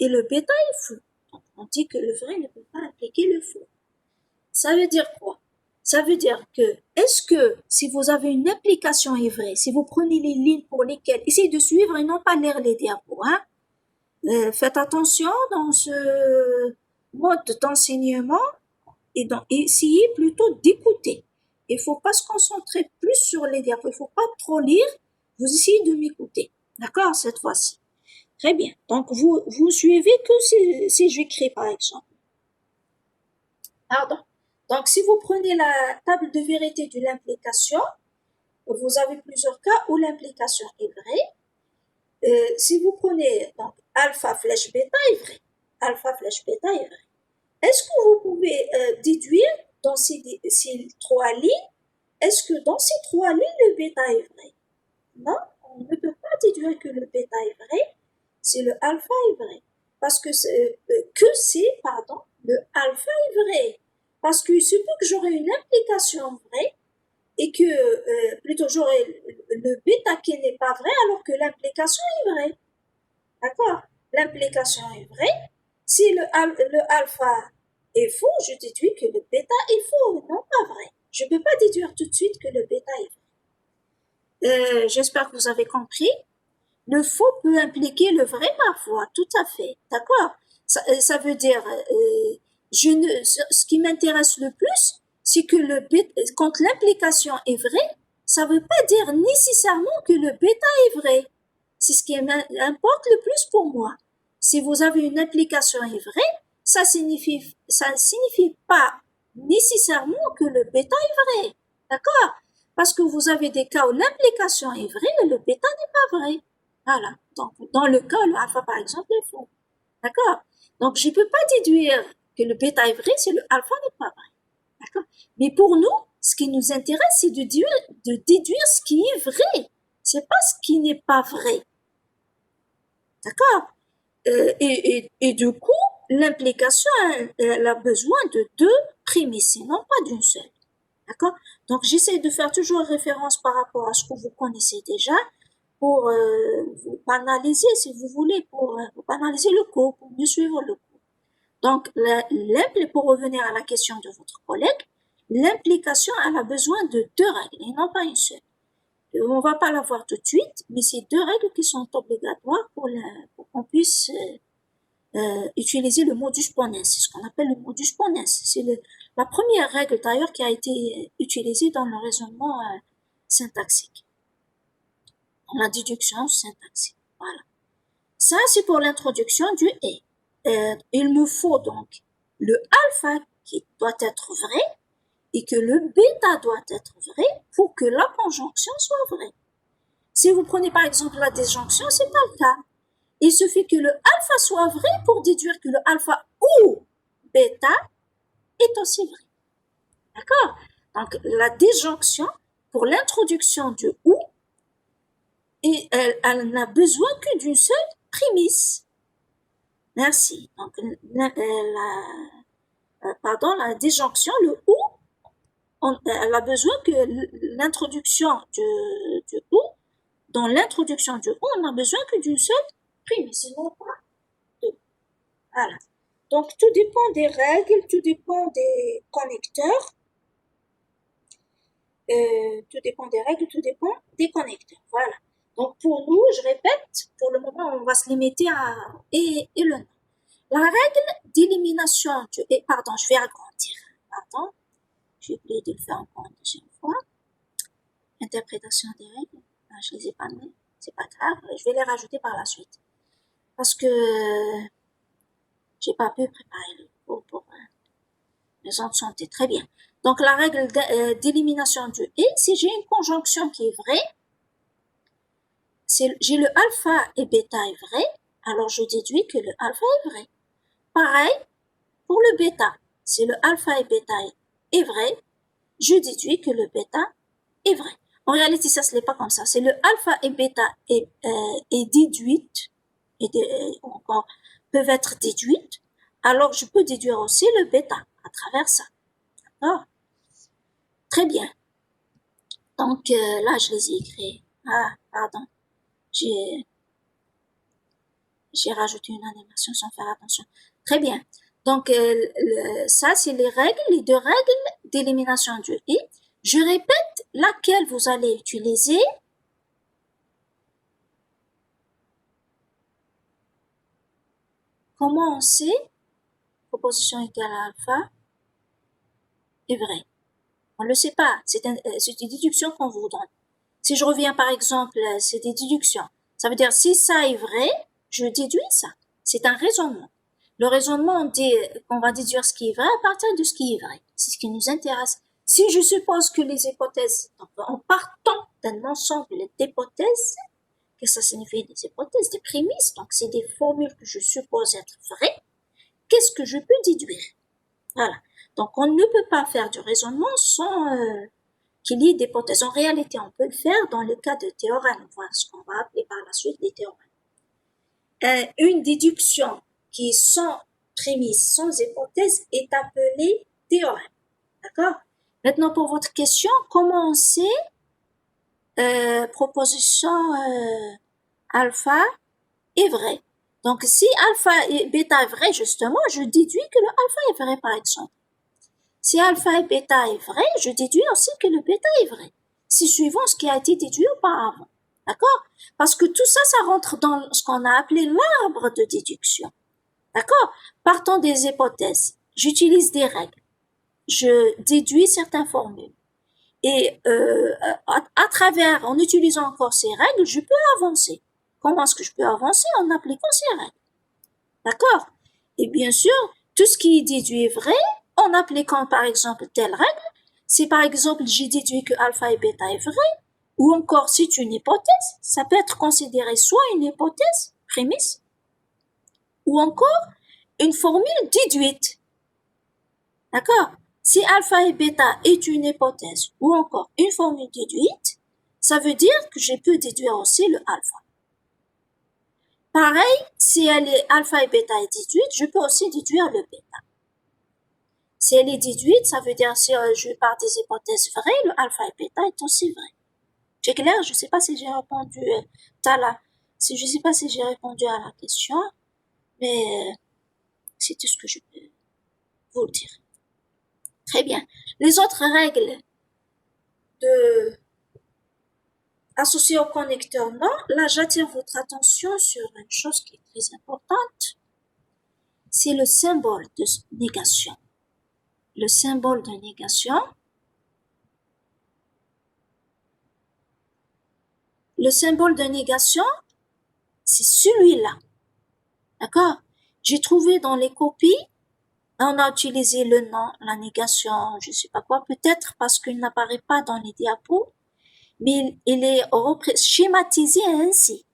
et le bêta est faux. Donc, on dit que le vrai ne peut pas impliquer le faux. Ça veut dire quoi? Ça veut dire que, est-ce que si vous avez une implication est vraie, si vous prenez les lignes pour lesquelles, essayez de suivre et non pas lire les diapos, hein? Faites attention dans ce mode d'enseignement et essayez plutôt d'écouter. Il faut pas se concentrer plus sur les diapos, il faut pas trop lire, vous essayez de m'écouter. D'accord, cette fois-ci. Très bien. Donc, vous suivez que si j'écris, par exemple. Pardon. Donc, si vous prenez la table de vérité de l'implication, vous avez plusieurs cas où l'implication est vraie. Si vous prenez donc alpha flèche bêta est vrai, alpha flèche bêta est vrai. Est-ce que vous pouvez déduire dans ces trois lignes, est-ce que dans ces trois lignes le bêta est vrai? Non, on ne peut pas déduire que le bêta est vrai si le alpha est vrai, parce que le alpha est vrai. Parce qu'il se peut que j'aurai une implication vraie et que plutôt j'aurai le bêta qui n'est pas vrai alors que l'implication est vraie. D'accord? L'implication est vraie. Si le alpha est faux, je déduis que le bêta est faux, non pas vrai. Je ne peux pas déduire tout de suite que le bêta est vrai. J'espère que vous avez compris. Le faux peut impliquer le vrai parfois, tout à fait. D'accord? Ça veut dire ce qui m'intéresse le plus, c'est que quand l'implication est vraie, ça veut pas dire nécessairement que le bêta est vrai. C'est ce qui importe le plus pour moi. Si vous avez une implication est vraie, ça signifie pas nécessairement que le bêta est vrai. D'accord? Parce que vous avez des cas où l'implication est vraie, mais le bêta n'est pas vrai. Voilà. Donc, dans le cas, le alpha, par exemple, est faux. D'accord? Donc, je ne peux pas déduire que le bêta est vrai si le alpha n'est pas vrai. D'accord? Mais pour nous, ce qui nous intéresse, c'est de déduire ce qui est vrai. C'est pas ce qui n'est pas vrai. D'accord? Et du coup, l'implication, elle a besoin de deux prémices, et non pas d'une seule. D'accord? Donc, j'essaie de faire toujours référence par rapport à ce que vous connaissez déjà pour vous banaliser, si vous voulez, pour banaliser le cours, pour mieux suivre le cours. Donc, pour revenir à la question de votre collègue, l'implication, elle a besoin de deux règles et non pas une seule. On va pas la voir tout de suite, mais c'est deux règles qui sont obligatoires pour qu'on puisse utiliser le modus ponens. C'est ce qu'on appelle le modus ponens. C'est la première règle d'ailleurs qui a été utilisée dans le raisonnement syntaxique. Dans la déduction syntaxique. Voilà. Ça, c'est pour l'introduction du et. Il me faut donc le alpha qui doit être vrai et que le bêta doit être vrai pour que la conjonction soit vraie. Si vous prenez par exemple la disjonction, c'est pas le cas. Il suffit que le alpha soit vrai pour déduire que le alpha ou bêta est aussi vrai. D'accord? Donc, la disjonction, pour l'introduction du ou, et elle n'a besoin que d'une seule prémisse. Merci. Donc, la disjonction, le ou, elle a besoin que l'introduction du ou, dans l'introduction du ou, on a besoin que d'une seule prémisse, sinon pas deux. Voilà. Donc, tout dépend des règles, tout dépend des connecteurs, tout dépend des règles, tout dépend des connecteurs. Voilà. Donc, pour nous, je répète, pour le moment, on va se limiter à et le nom. La règle d'élimination du et, pardon, je vais agrandir. Pardon, j'ai oublié de le faire encore une deuxième fois. Interprétation des règles. Ah, je les ai pas mis. C'est pas grave. Je vais les rajouter par la suite. Parce que j'ai pas pu préparer le cours pour les autres santé. Très bien. Donc, la règle d'élimination du et, si j'ai une conjonction qui est vraie, j'ai le alpha et bêta est vrai, alors je déduis que le alpha est vrai. Pareil pour le bêta. Si le alpha et bêta est vrai, je déduis que le bêta est vrai. En réalité, ça se l'est pas comme ça. C'est le alpha et bêta est déduite, encore peuvent être déduites, alors je peux déduire aussi le bêta à travers ça. D'accord? Très bien. Donc là, je les ai écrits. Ah, pardon. J'ai rajouté une animation sans faire attention. Très bien. Donc ça, c'est les règles, les deux règles d'élimination du i. Je répète laquelle vous allez utiliser. Comment on sait proposition égale à alpha est vrai? On ne le sait pas. C'est une déduction qu'on vous donne. Si je reviens par exemple, c'est des déductions. Ça veut dire si ça est vrai, je déduis ça. C'est un raisonnement. Le raisonnement, on dit qu'on va déduire ce qui est vrai à partir de ce qui est vrai. C'est ce qui nous intéresse. Si je suppose que les hypothèses, donc en partant d'un ensemble d'hypothèses, que ça signifie des hypothèses, des prémices, donc c'est des formules que je suppose être vraies, qu'est-ce que je peux déduire? Voilà. Donc on ne peut pas faire du raisonnement sans qu'il y ait d'hypothèses. En réalité, on peut le faire dans le cas de théorèmes, voilà ce qu'on va appeler par la suite des théorèmes. Une déduction qui est sans prémisse, sans hypothèse, est appelée théorème. D'accord? Maintenant, pour votre question, comment on sait proposition alpha est vraie? Donc, si alpha et bêta est vrai, justement, je déduis que le alpha est vrai, par exemple. Si alpha et bêta est vrai, je déduis aussi que le bêta est vrai. Si suivant ce qui a été déduit auparavant. D'accord? Parce que tout ça, ça rentre dans ce qu'on a appelé l'arbre de déduction. D'accord? Partant des hypothèses, j'utilise des règles. Je déduis certaines formules. Et à travers, en utilisant encore ces règles, je peux avancer. Comment est-ce que je peux avancer? En appliquant ces règles. D'accord? Et bien sûr, tout ce qui est déduit est vrai, en appliquant par exemple telle règle. Si par exemple j'ai déduit que alpha et bêta est vrai, ou encore c'est une hypothèse, ça peut être considéré soit une hypothèse, prémisse, ou encore une formule déduite. D'accord? Si alpha et bêta est une hypothèse ou encore une formule déduite, ça veut dire que je peux déduire aussi le alpha. Pareil, si elle est alpha et bêta est déduite, je peux aussi déduire le bêta. Si elle est déduite, ça veut dire si je pars des hypothèses vraies, le alpha et bêta est aussi vrai. C'est clair? Je sais pas si j'ai répondu je sais pas si j'ai répondu à la question, mais c'est tout ce que je peux vous dire. Très bien. Les autres règles associées au connecteur non, là j'attire votre attention sur une chose qui est très importante. C'est le symbole de négation. Le symbole de négation. Le symbole de négation, c'est celui-là. D'accord? J'ai trouvé dans les copies, on a utilisé le nom, la négation, je sais pas quoi, peut-être parce qu'il n'apparaît pas dans les diapos, mais il est schématisé ainsi.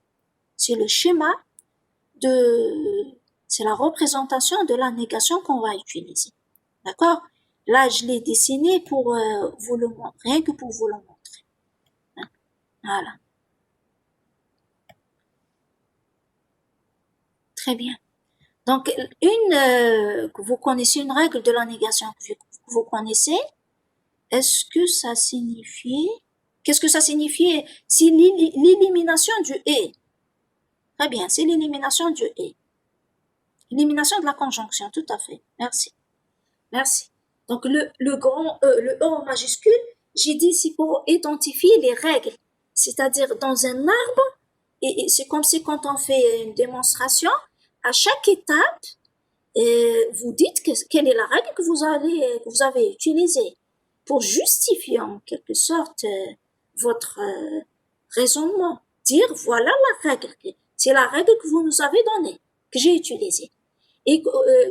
C'est le schéma c'est la représentation de la négation qu'on va utiliser. D'accord? Là, je l'ai dessiné pour vous le montrer, rien que pour vous le montrer. Voilà. Très bien. Donc, que vous connaissez une règle de la négation que vous connaissez, est-ce que ça signifie, qu'est-ce que ça signifie si l'élimination du et? Très bien, c'est l'élimination du et. Élimination de la conjonction, tout à fait. Merci. Merci. Donc le grand E, le E en majuscule, j'ai dit c'est pour identifier les règles. C'est-à-dire dans un arbre, et c'est comme si quand on fait une démonstration, à chaque étape, vous dites quelle est la règle que vous avez utilisée pour justifier en quelque sorte votre raisonnement. Dire voilà la règle, c'est la règle que vous nous avez donnée, que j'ai utilisée. Et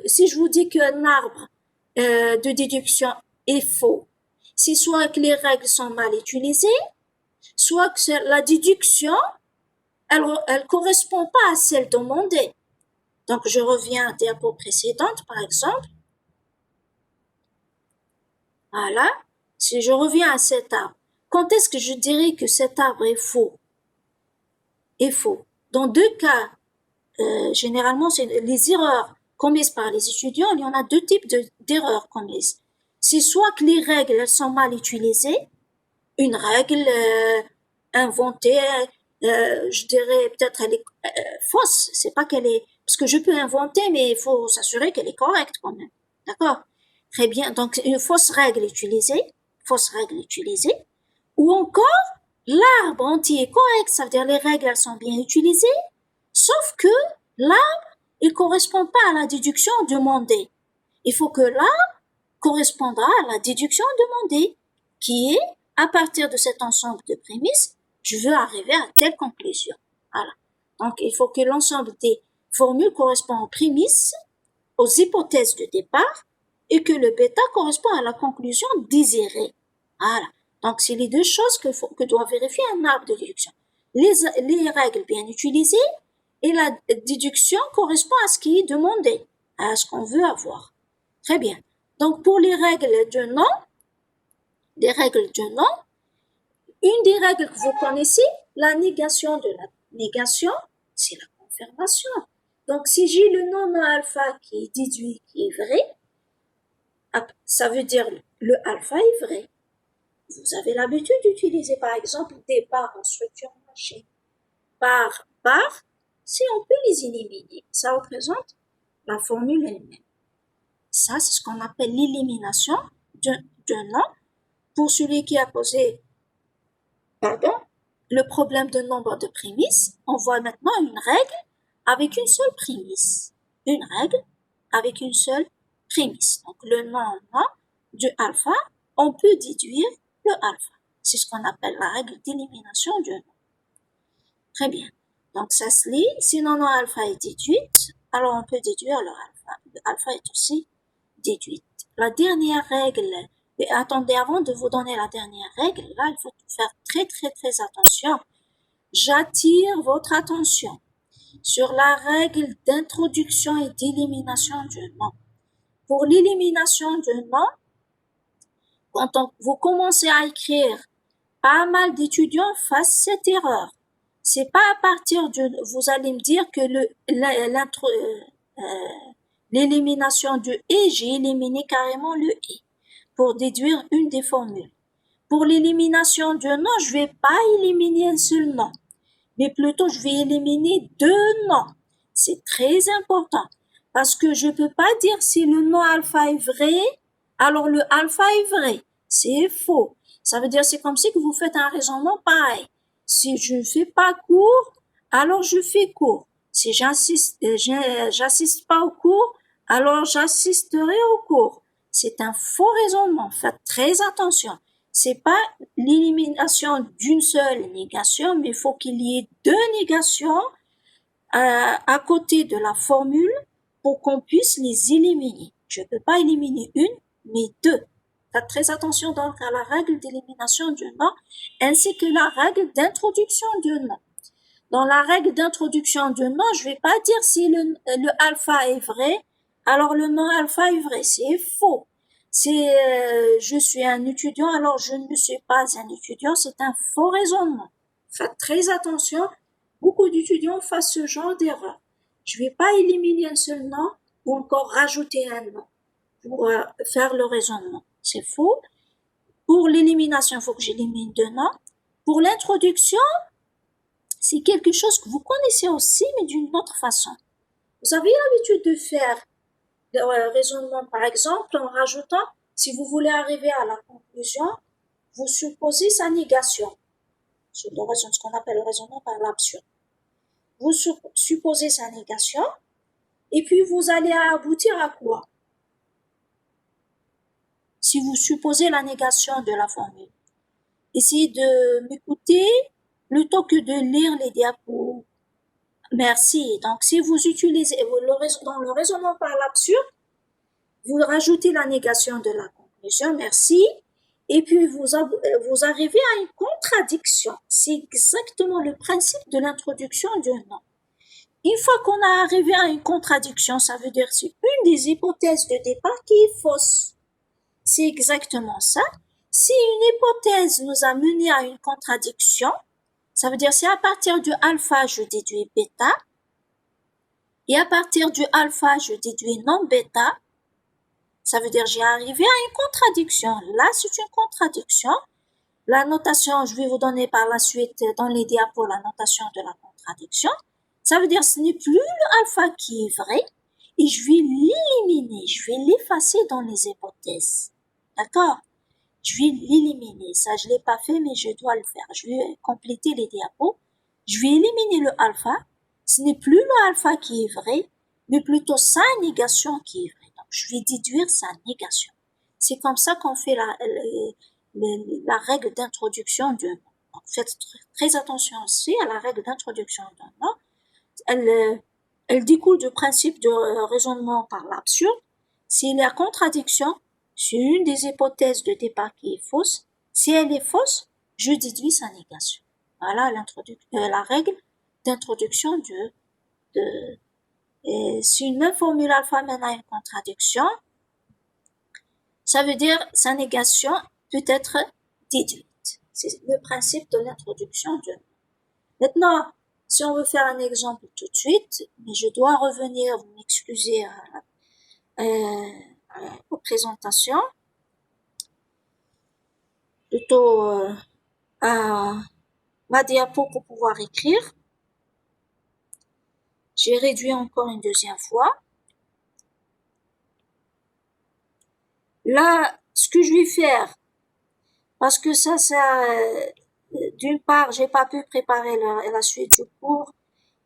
si je vous dis qu'un arbre de déduction est faux, c'est soit que les règles sont mal utilisées, soit que la déduction, elle correspond pas à celle demandée. Donc, je reviens à la diapo précédente, par exemple. Voilà. Si je reviens à cet arbre, quand est-ce que je dirais que cet arbre est faux? Est faux. Dans deux cas, généralement, c'est les erreurs commises par les étudiants. Il y en a deux types d'erreurs commises. C'est soit que les règles, elles sont mal utilisées. Une règle inventée, je dirais peut-être elle est fausse. C'est pas qu'elle est, parce que je peux inventer, mais il faut s'assurer qu'elle est correcte quand même. D'accord? Très bien. Donc une fausse règle utilisée, ou encore l'arbre entier est correct. Ça veut dire les règles elles sont bien utilisées, sauf que l'arbre il correspond pas à la déduction demandée. Il faut que l'arbre correspondra à la déduction demandée, qui est à partir de cet ensemble de prémices, je veux arriver à telle conclusion. Voilà. Donc, il faut que l'ensemble des formules correspondent aux prémices, aux hypothèses de départ, et que le bêta correspond à la conclusion désirée. Voilà. Donc, c'est les deux choses que doit vérifier un arbre de déduction. Les règles bien utilisées et la déduction correspond à ce qui est demandé, à ce qu'on veut avoir. Très bien. Donc, pour les règles de non, une des règles que vous connaissez, la négation de la négation, c'est la confirmation. Donc, si j'ai le non alpha qui est déduit, qui est vrai, ça veut dire le alpha est vrai. Vous avez l'habitude d'utiliser, par exemple, des barres en structure machine. Par, si on peut les éliminer, ça représente la formule elle-même. Ça, c'est ce qu'on appelle l'élimination d'un nom. Pour celui qui a posé le problème de nombre de prémices, on voit maintenant une règle avec une seule prémisse. Une règle avec une seule prémisse. Donc, le nom du alpha, on peut déduire le alpha. C'est ce qu'on appelle la règle d'élimination du nom. Très bien. Donc, ça se lit. Si le nom alpha est déduite, alors on peut déduire le alpha. Le alpha est aussi déduite. La dernière règle, et attendez, avant de vous donner la dernière règle, là, il faut faire très, très, très attention. J'attire votre attention sur la règle d'introduction et d'élimination du nom. Pour l'élimination du nom, quand vous commencez à écrire, pas mal d'étudiants fassent cette erreur. C'est pas à partir de, vous allez me dire que l'élimination du et, j'ai éliminé carrément le et pour déduire une des formules. Pour l'élimination du nom, je vais pas éliminer un seul nom, mais plutôt je vais éliminer deux noms. C'est très important parce que je peux pas dire si le nom alpha est vrai, alors le alpha est vrai. C'est faux. Ça veut dire c'est comme si que vous faites un raisonnement pareil. Si je ne fais pas cours, alors je fais cours. Si j'assiste pas au cours, alors j'assisterai au cours. C'est un faux raisonnement. Faites très attention. C'est pas l'élimination d'une seule négation, mais il faut qu'il y ait deux négations à côté de la formule pour qu'on puisse les éliminer. Je ne peux pas éliminer une, mais deux. Faites très attention donc à la règle d'élimination du nom ainsi que la règle d'introduction du nom. Dans la règle d'introduction du nom, je vais pas dire si le alpha est vrai, alors le nom alpha est vrai. C'est faux. C'est je suis un étudiant, alors je ne suis pas un étudiant. C'est un faux raisonnement. Faites très attention. Beaucoup d'étudiants font ce genre d'erreur. Je vais pas éliminer un seul nom ou encore rajouter un nom pour faire le raisonnement. C'est faux. Pour l'élimination, il faut que j'élimine 2 noms. Pour l'introduction, c'est quelque chose que vous connaissez aussi, mais d'une autre façon. Vous avez l'habitude de faire le raisonnement, par exemple, en rajoutant, si vous voulez arriver à la conclusion, vous supposez sa négation. C'est ce qu'on appelle le raisonnement par l'absurde. Vous supposez sa négation, et puis vous allez aboutir à quoi? Si vous supposez la négation de la formule. Essayez de m'écouter plutôt que de lire les diapos. Merci. Donc, si vous utilisez dans le raisonnement par l'absurde, vous rajoutez la négation de la conclusion, merci, et puis vous arrivez à une contradiction. C'est exactement le principe de l'introduction d'un nom. Une fois qu'on a arrivé à une contradiction, ça veut dire que c'est une des hypothèses de départ qui est fausse. C'est exactement ça. Si une hypothèse nous a mené à une contradiction, ça veut dire si à partir du alpha je déduis bêta, et à partir du alpha je déduis non bêta, ça veut dire j'ai arrivé à une contradiction. Là, c'est une contradiction. La notation, je vais vous donner par la suite dans les diapos la notation de la contradiction. Ça veut dire ce n'est plus le alpha qui est vrai et je vais l'éliminer, je vais l'effacer dans les hypothèses. D'accord? Je vais l'éliminer. Ça, je l'ai pas fait, mais je dois le faire. Je vais compléter les diapos. Je vais éliminer le alpha. Ce n'est plus le alpha qui est vrai, mais plutôt sa négation qui est vraie. Donc, je vais déduire sa négation. C'est comme ça qu'on fait la règle d'introduction d'un nom. Donc, faites très attention aussi à la règle d'introduction d'un nom. Elle découle du principe de raisonnement par l'absurde. Si la contradiction, c'est une des hypothèses de départ qui est fausse. Si elle est fausse, je déduis sa négation. Voilà la règle d'introduction si une même formule alpha mène à une contradiction, ça veut dire sa négation peut être déduite. C'est le principe de l'introduction de. Maintenant, si on veut faire un exemple tout de suite, mais je dois revenir, vous m'excusez, aux présentations, plutôt à ma diapo pour pouvoir écrire. J'ai réduit encore une deuxième fois. Là, ce que je vais faire, parce que ça, d'une part, j'ai pas pu préparer la suite du cours,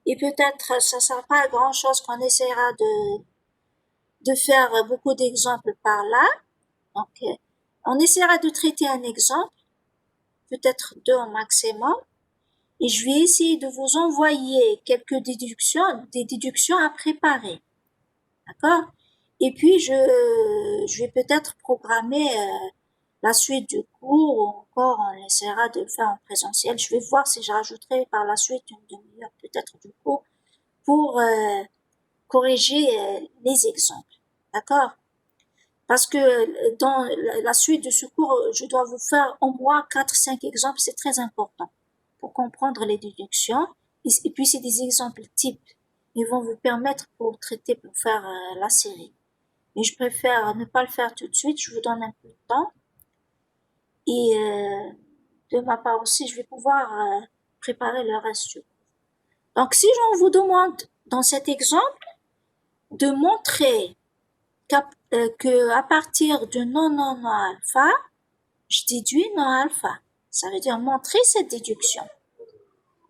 et peut-être ça sert pas à grand chose qu'on essaiera de faire beaucoup d'exemples par là. Donc, on essaiera de traiter un exemple, peut-être 2 au maximum, et je vais essayer de vous envoyer quelques des déductions à préparer. D'accord? Et puis, je vais peut-être programmer la suite du cours, ou encore on essaiera de le faire en présentiel. Je vais voir si je rajouterai par la suite une demi-heure peut-être du cours pour corriger les exemples. D'accord? Parce que dans la suite de ce cours, je dois vous faire au moins 4-5 exemples, c'est très important pour comprendre les déductions. Et puis c'est des exemples types. Ils vont vous permettre pour faire la série. Mais je préfère ne pas le faire tout de suite, je vous donne un peu de temps. Et de ma part aussi, je vais pouvoir préparer le reste du cours. Donc si on vous demande dans cet exemple de montrer que à partir de non alpha, je déduis non alpha. Ça veut dire montrer cette déduction.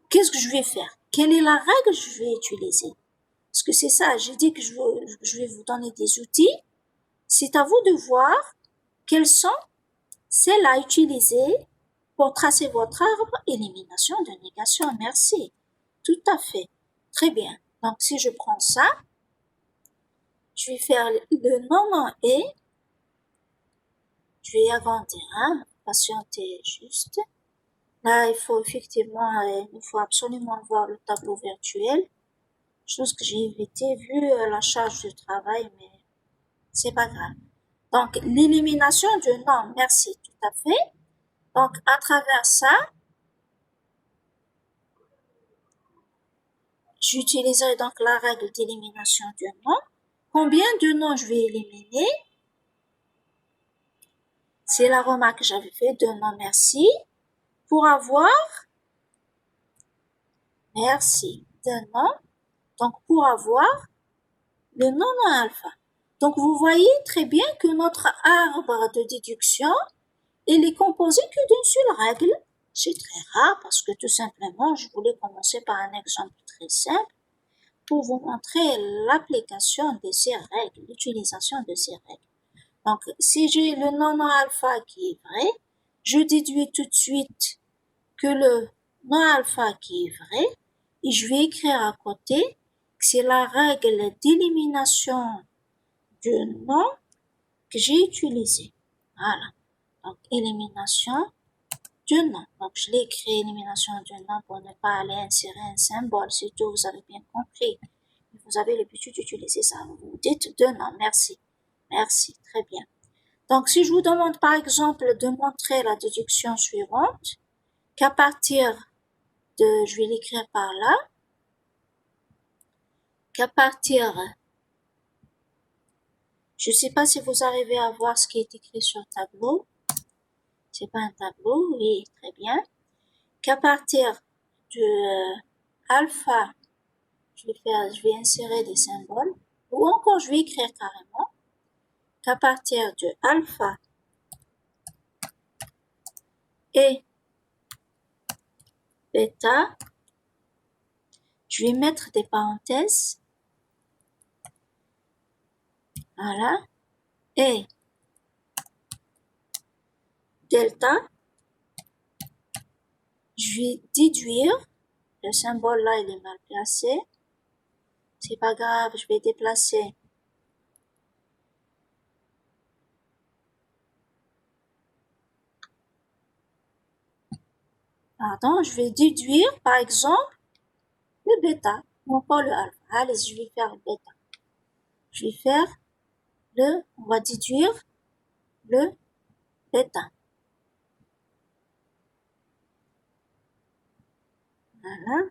Qu'est-ce que je vais faire? Quelle est la règle que je vais utiliser? Parce que c'est ça, j'ai dit que je vais vous donner des outils. C'est à vous de voir quelles sont celles à utiliser pour tracer votre arbre élimination de négation. Merci. Tout à fait. Très bien. Donc, si je prends ça, je vais faire le non et je vais agrandir, hein, patienter juste. Là, il faut absolument voir le tableau virtuel, chose que j'ai évité vu la charge de travail, mais c'est pas grave. Donc, l'élimination du nom, merci, tout à fait. Donc, à travers ça, j'utiliserai donc la règle d'élimination du nom. Combien de noms je vais éliminer? c'est la remarque que j'avais fait de non merci pour avoir merci de non, donc pour avoir le non alpha. Donc vous voyez très bien que notre arbre de déduction, il est composé que d'une seule règle. C'est très rare parce que tout simplement, je voulais commencer par un exemple très simple pour vous montrer l'application de ces règles, l'utilisation de ces règles. Donc, si j'ai le non alpha qui est vrai, je déduis tout de suite que le non alpha qui est vrai, et je vais écrire à côté que c'est la règle d'élimination du non que j'ai utilisée. Voilà. Donc, élimination du non. Donc, je l'ai écrit élimination du non pour ne pas aller insérer un symbole, surtout vous avez bien compris. Vous avez l'habitude d'utiliser ça. Vous dites de non, merci. Merci, très bien. Donc, si je vous demande par exemple de montrer la déduction suivante, qu'à partir de, je vais l'écrire par là, qu'à partir, je ne sais pas si vous arrivez à voir ce qui est écrit sur le tableau. C'est pas un tableau, oui, très bien. Qu'à partir de alpha, je vais insérer des symboles, ou encore je vais écrire carrément, qu'à partir de alpha et bêta, je vais mettre des parenthèses, voilà, et delta, je vais déduire, le symbole là il est mal placé, c'est pas grave, je vais déplacer. Pardon, je vais déduire par exemple le bêta, non pas le alpha. Allez, je vais faire le bêta. Je vais faire on va déduire le bêta. Voilà,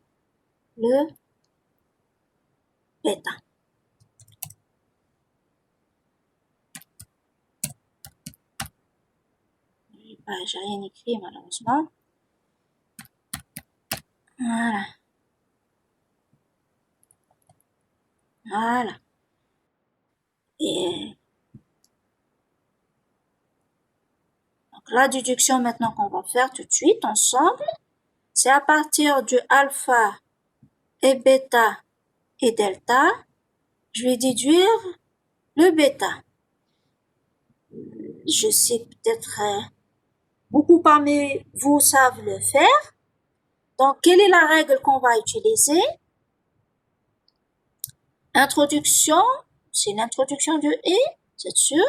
le bêta. J'ai rien écrit malheureusement. Voilà. Voilà. Et donc la déduction maintenant qu'on va faire tout de suite ensemble, c'est à partir du alpha et bêta et delta, je vais déduire le bêta. Je sais peut-être beaucoup parmi vous savent le faire. Donc, quelle est la règle qu'on va utiliser? Introduction, c'est l'introduction de « et », c'est sûr.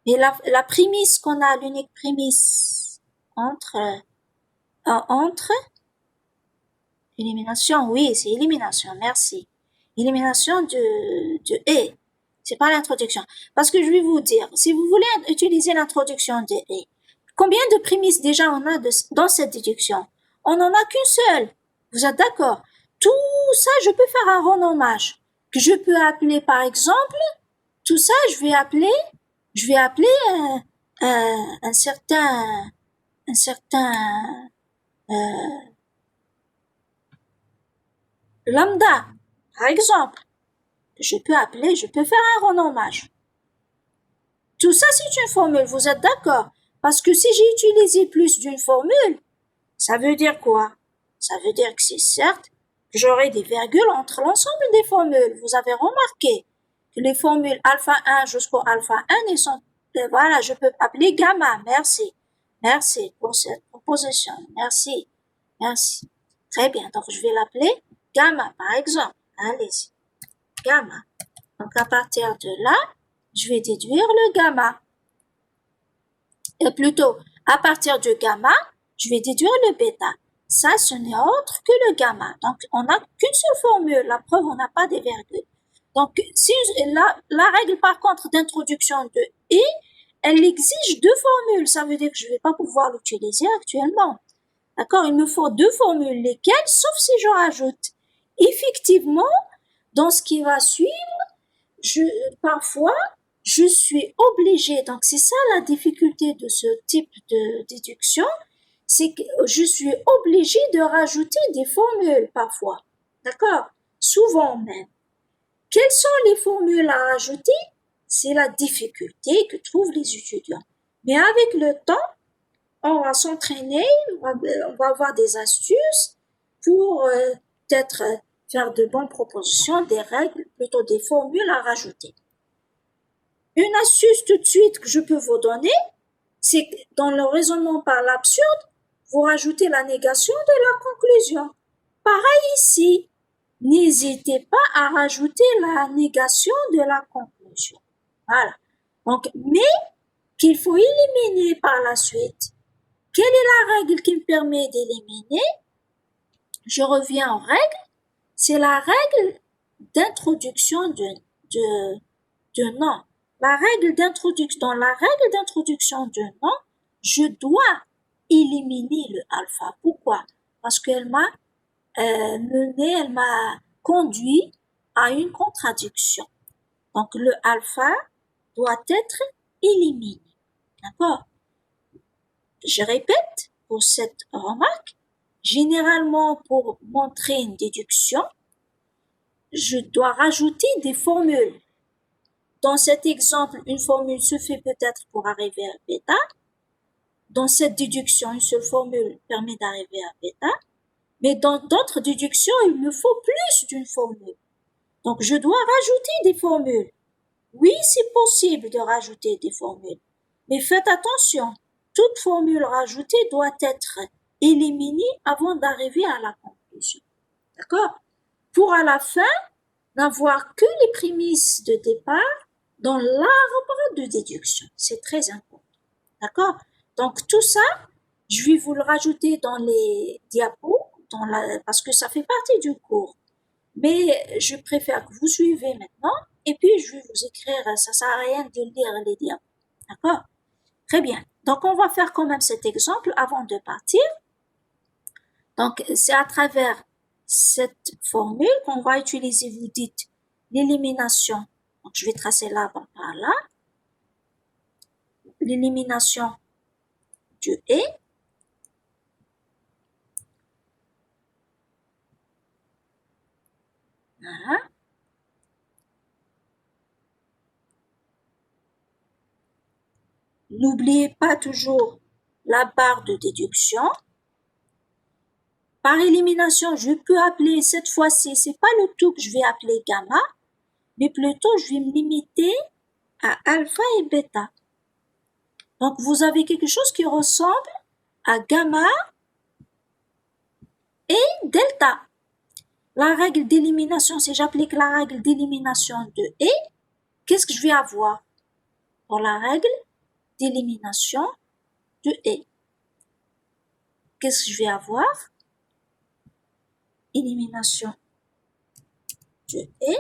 Mais la prémisse qu'on a, l'unique prémisse entre élimination, oui, c'est élimination, merci. Élimination de « et ». C'est pas l'introduction. Parce que je vais vous dire, si vous voulez utiliser l'introduction de « et », combien de prémices déjà on a dans cette déduction? On n'en a qu'une seule. Vous êtes d'accord? Tout ça, je peux faire un renommage. Que je peux appeler, par exemple, tout ça, je vais appeler un certain lambda, par exemple. Je peux faire un renommage. Tout ça, c'est une formule, vous êtes d'accord? Parce que si j'ai utilisé plus d'une formule, ça veut dire quoi? Ça veut dire que c'est certes que j'aurai des virgules entre l'ensemble des formules. Vous avez remarqué que les formules alpha 1 jusqu'au alpha 1, voilà, je peux appeler gamma. Merci. Merci pour cette proposition. Merci. Merci. Très bien. Donc, je vais l'appeler gamma, par exemple. Allez-y. Gamma. Donc, à partir de là, je vais déduire le gamma. Et plutôt, à partir du gamma, je vais déduire le bêta. Ça, ce n'est autre que le gamma. Donc, on n'a qu'une seule formule. La preuve, on n'a pas des virgules. Donc, si la règle, par contre, d'introduction de « et », elle exige deux formules. Ça veut dire que je ne vais pas pouvoir l'utiliser actuellement. D'accord? Il me faut deux formules. Lesquelles? Sauf si je rajoute. Effectivement, dans ce qui va suivre, parfois, je suis obligée, donc c'est ça la difficulté de ce type de déduction, c'est que je suis obligée de rajouter des formules parfois. D'accord? Souvent même. Quelles sont les formules à rajouter? C'est la difficulté que trouvent les étudiants. Mais avec le temps, on va s'entraîner, on va avoir des astuces pour peut-être faire de bonnes propositions, des règles, plutôt des formules à rajouter. Une astuce tout de suite que je peux vous donner, c'est que dans le raisonnement par l'absurde, vous rajoutez la négation de la conclusion. Pareil ici, n'hésitez pas à rajouter la négation de la conclusion. Voilà. Donc, mais qu'il faut éliminer par la suite. Quelle est la règle qui me permet d'éliminer? Je reviens aux règles. C'est la règle d'introduction de nom. La règle d'introduction, dans la règle d'introduction de nom, je dois éliminer le alpha. Pourquoi? Parce qu'elle m'a mené, elle m'a conduit à une contradiction. Donc le alpha doit être éliminé. D'accord? Je répète pour cette remarque. Généralement, pour montrer une déduction, je dois rajouter des formules. Dans cet exemple, une formule suffit peut-être pour arriver à bêta. Dans cette déduction, une seule formule permet d'arriver à bêta. Mais dans d'autres déductions, il me faut plus d'une formule. Donc, je dois rajouter des formules. Oui, c'est possible de rajouter des formules. Mais faites attention, toute formule rajoutée doit être éliminée avant d'arriver à la conclusion. D'accord? Pour à la fin, n'avoir que les prémices de départ dans l'arbre de déduction. C'est très important. D'accord? Donc, tout ça, je vais vous le rajouter dans les diapos, parce que ça fait partie du cours. Mais je préfère que vous suivez maintenant, et puis je vais vous écrire, ça sert à rien de lire les diapos. D'accord? Très bien. Donc, on va faire quand même cet exemple avant de partir. Donc, c'est à travers cette formule qu'on va utiliser, vous dites, l'élimination. Donc, je vais tracer l'arbre par là. L'élimination du et. Voilà. N'oubliez pas toujours la barre de déduction. Par élimination, je peux appeler cette fois-ci, c'est pas le tout que je vais appeler gamma, mais plutôt je vais me limiter à alpha et bêta. Donc vous avez quelque chose qui ressemble à gamma et delta. La règle d'élimination, si j'applique la règle d'élimination de et, qu'est-ce que je vais avoir pour la règle d'élimination de et? Qu'est-ce que je vais avoir? Élimination de et.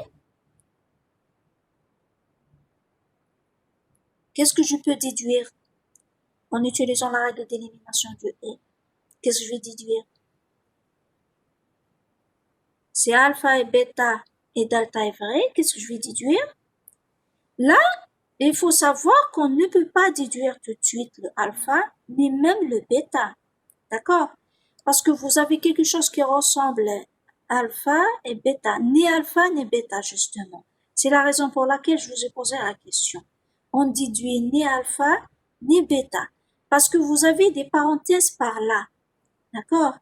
Qu'est-ce que je peux déduire en utilisant la règle d'élimination de et? Qu'est-ce que je vais déduire? Si alpha et bêta et delta est vrai, qu'est-ce que je vais déduire? Là, il faut savoir qu'on ne peut pas déduire tout de suite le alpha, ni même le bêta. D'accord? Parce que vous avez quelque chose qui ressemble à alpha et bêta, ni alpha ni bêta justement. C'est la raison pour laquelle je vous ai posé la question. On déduit ni alpha ni bêta, parce que vous avez des parenthèses par là. D'accord?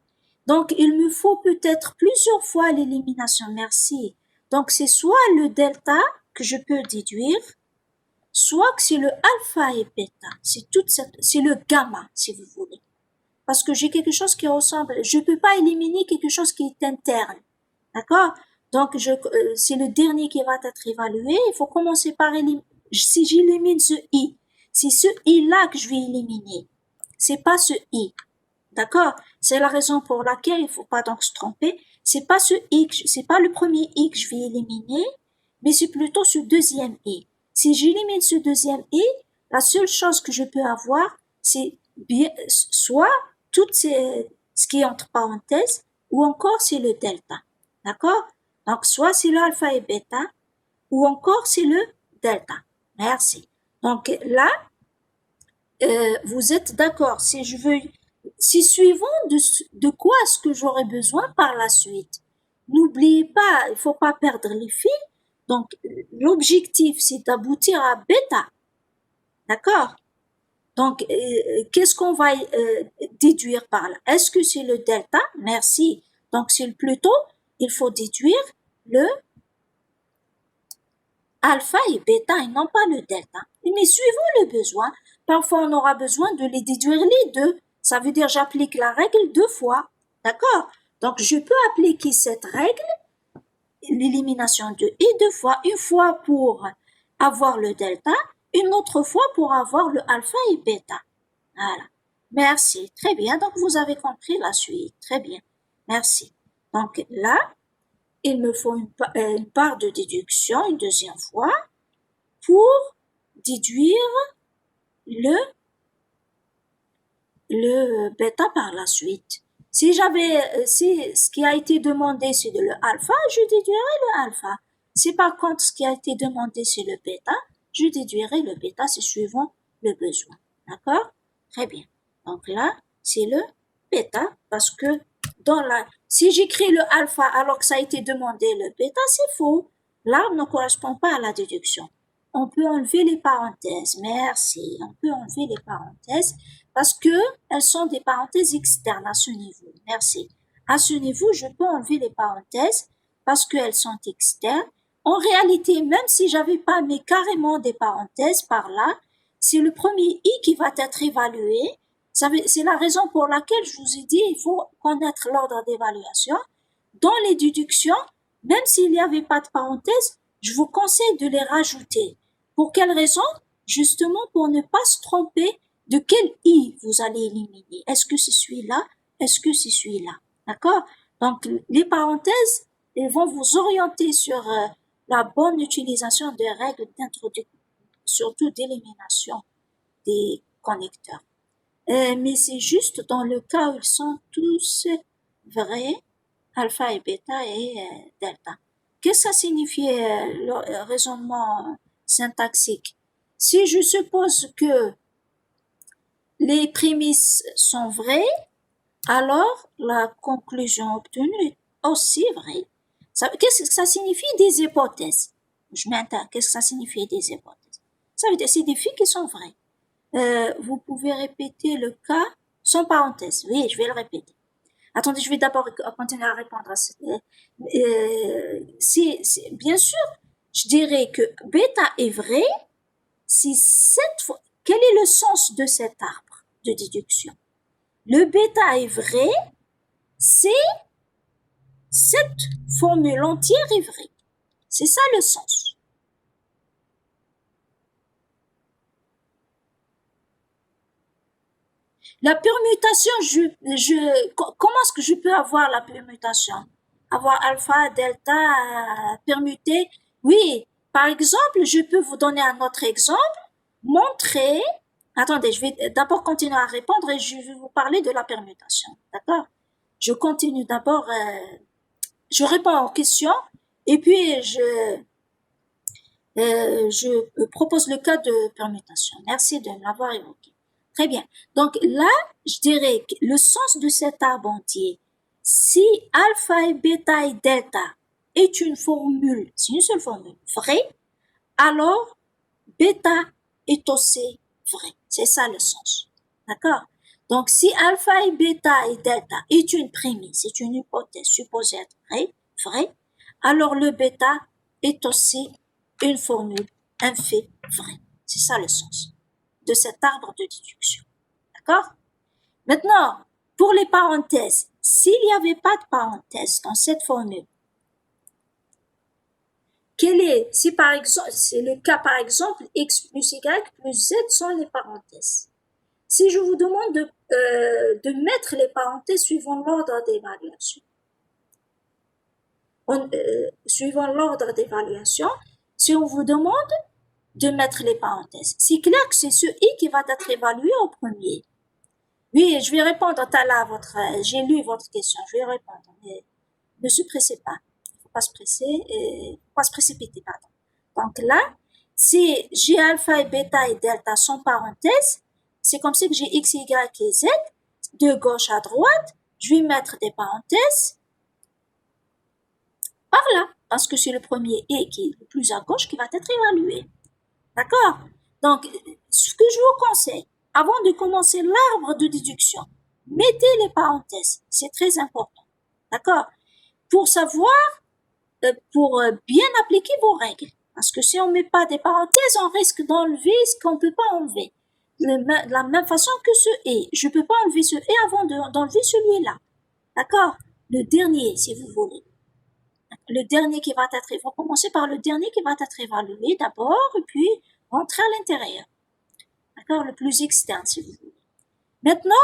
Donc, il me faut peut-être plusieurs fois l'élimination. Merci. Donc, c'est soit le delta que je peux déduire, soit que c'est le alpha et bêta. C'est le gamma, si vous voulez. Parce que j'ai quelque chose qui ressemble, je peux pas éliminer quelque chose qui est interne. D'accord? Donc, c'est le dernier qui va être évalué. Il faut commencer par éliminer. Si j'élimine ce i, c'est ce i-là que je vais éliminer. C'est pas ce i. D'accord? C'est la raison pour laquelle il faut pas donc se tromper. C'est pas c'est pas le premier i que je vais éliminer, mais c'est plutôt ce deuxième i. Si j'élimine ce deuxième i, la seule chose que je peux avoir, c'est bien, soit ce qui est entre parenthèses, ou encore c'est le delta. D'accord? Donc, soit c'est le alpha et bêta, ou encore c'est le delta. Merci. Donc là, vous êtes d'accord. Si suivant de quoi est-ce que j'aurai besoin par la suite. N'oubliez pas, il faut pas perdre les fils. Donc, l'objectif, c'est d'aboutir à bêta. D'accord? Donc, qu'est-ce qu'on va déduire par là? Est-ce que c'est le delta? Merci. Donc, c'est plutôt, il faut déduire le alpha et bêta et non pas le delta. Mais suivant le besoin, parfois on aura besoin de les déduire les deux. Ça veut dire j'applique la règle deux fois. D'accord? Donc, je peux appliquer cette règle, l'élimination de et deux fois. Une fois pour avoir le delta, une autre fois pour avoir le alpha et bêta. Voilà. Merci. Très bien. Donc, vous avez compris la suite. Très bien. Merci. Donc, là, il me faut une part de déduction une deuxième fois pour déduire le bêta par la suite. Si ce qui a été demandé c'est le alpha, je déduirai le alpha. Si par contre ce qui a été demandé c'est le bêta, je déduirai le bêta, c'est suivant le besoin. D'accord? Très bien. Donc là, c'est le bêta parce que si j'écris le alpha alors que ça a été demandé le bêta, c'est faux. L'arbre ne correspond pas à la déduction. On peut enlever les parenthèses. Merci. On peut enlever les parenthèses parce que elles sont des parenthèses externes à ce niveau. Merci. À ce niveau, je peux enlever les parenthèses parce qu'elles sont externes. En réalité, même si j'avais pas mis carrément des parenthèses par là, c'est le premier i qui va être évalué. C'est la raison pour laquelle je vous ai dit il faut connaître l'ordre d'évaluation. Dans les déductions, même s'il n'y avait pas de parenthèses, je vous conseille de les rajouter. Pour quelle raison? Justement pour ne pas se tromper de quel i vous allez éliminer. Est-ce que c'est celui-là? Est-ce que c'est celui-là? D'accord? Donc, les parenthèses, elles vont vous orienter sur la bonne utilisation des règles d'introduction, surtout d'élimination des connecteurs. Mais c'est juste dans le cas où ils sont tous vrais, alpha et bêta et delta. Qu'est-ce que ça signifie le raisonnement syntaxique? Si je suppose que les prémices sont vraies, alors la conclusion obtenue est aussi vraie. Qu'est-ce que ça signifie des hypothèses? Je m'intéresse. Qu'est-ce que ça signifie des hypothèses? Ça veut dire c'est des faits qui sont vrais. Vous pouvez répéter le cas sans parenthèse. Oui, je vais le répéter. Attendez, je vais d'abord continuer à répondre à ce. Bien sûr, je dirais que bêta est vrai si cette fois. Quel est le sens de cet arbre de déduction? Le bêta est vrai si cette formule entière est vraie. C'est ça le sens. La permutation, comment est-ce que je peux avoir la permutation? Avoir alpha, delta, permuter? Oui, par exemple, je peux vous donner un autre exemple. Montrer, attendez, je vais d'abord continuer à répondre et je vais vous parler de la permutation. D'accord? Je continue d'abord, je réponds aux questions et puis je propose le cas de permutation. Merci de m'avoir évoqué. Très bien. Donc là, je dirais que le sens de cet arbre entier, si alpha et bêta et delta est une formule, c'est une seule formule, vraie, alors bêta est aussi vrai. C'est ça le sens. D'accord? Donc si alpha et bêta et delta est une prémisse, c'est une hypothèse supposée être vraie, alors le bêta est aussi une formule, un fait vrai. C'est ça le sens de cet arbre de déduction. D'accord? Maintenant, pour les parenthèses, s'il n'y avait pas de parenthèses dans cette formule, si par exemple, c'est le cas par exemple, x plus y plus z sont les parenthèses. Si je vous demande de mettre les parenthèses suivant l'ordre d'évaluation, suivant l'ordre d'évaluation, si on vous demande de mettre les parenthèses, c'est clair que c'est ce i qui va être évalué en premier. Oui, je vais répondre tout à l'heure j'ai lu votre question, je vais répondre, mais ne se pressez pas. Il faut pas se presser, faut pas se précipiter, pardon. Donc là, Si j'ai alpha et bêta et delta sans parenthèse, c'est comme si que j'ai x, y et z, de gauche à droite, je vais mettre des parenthèses par là, parce que c'est le premier et qui est le plus à gauche qui va être évalué. D'accord? Donc, ce que je vous conseille, avant de commencer l'arbre de déduction, mettez les parenthèses. C'est très important. D'accord? Pour savoir, pour bien appliquer vos règles. Parce que si on met pas des parenthèses, on risque d'enlever ce qu'on peut pas enlever. De la même façon que ce et. Je peux pas enlever ce et avant d'enlever celui-là. D'accord? Le dernier, si vous voulez. Le dernier qui va être, il faut commencer par le dernier qui va être évalué d'abord, et puis rentrer à l'intérieur. D'accord? Le plus externe, si vous voulez. Maintenant,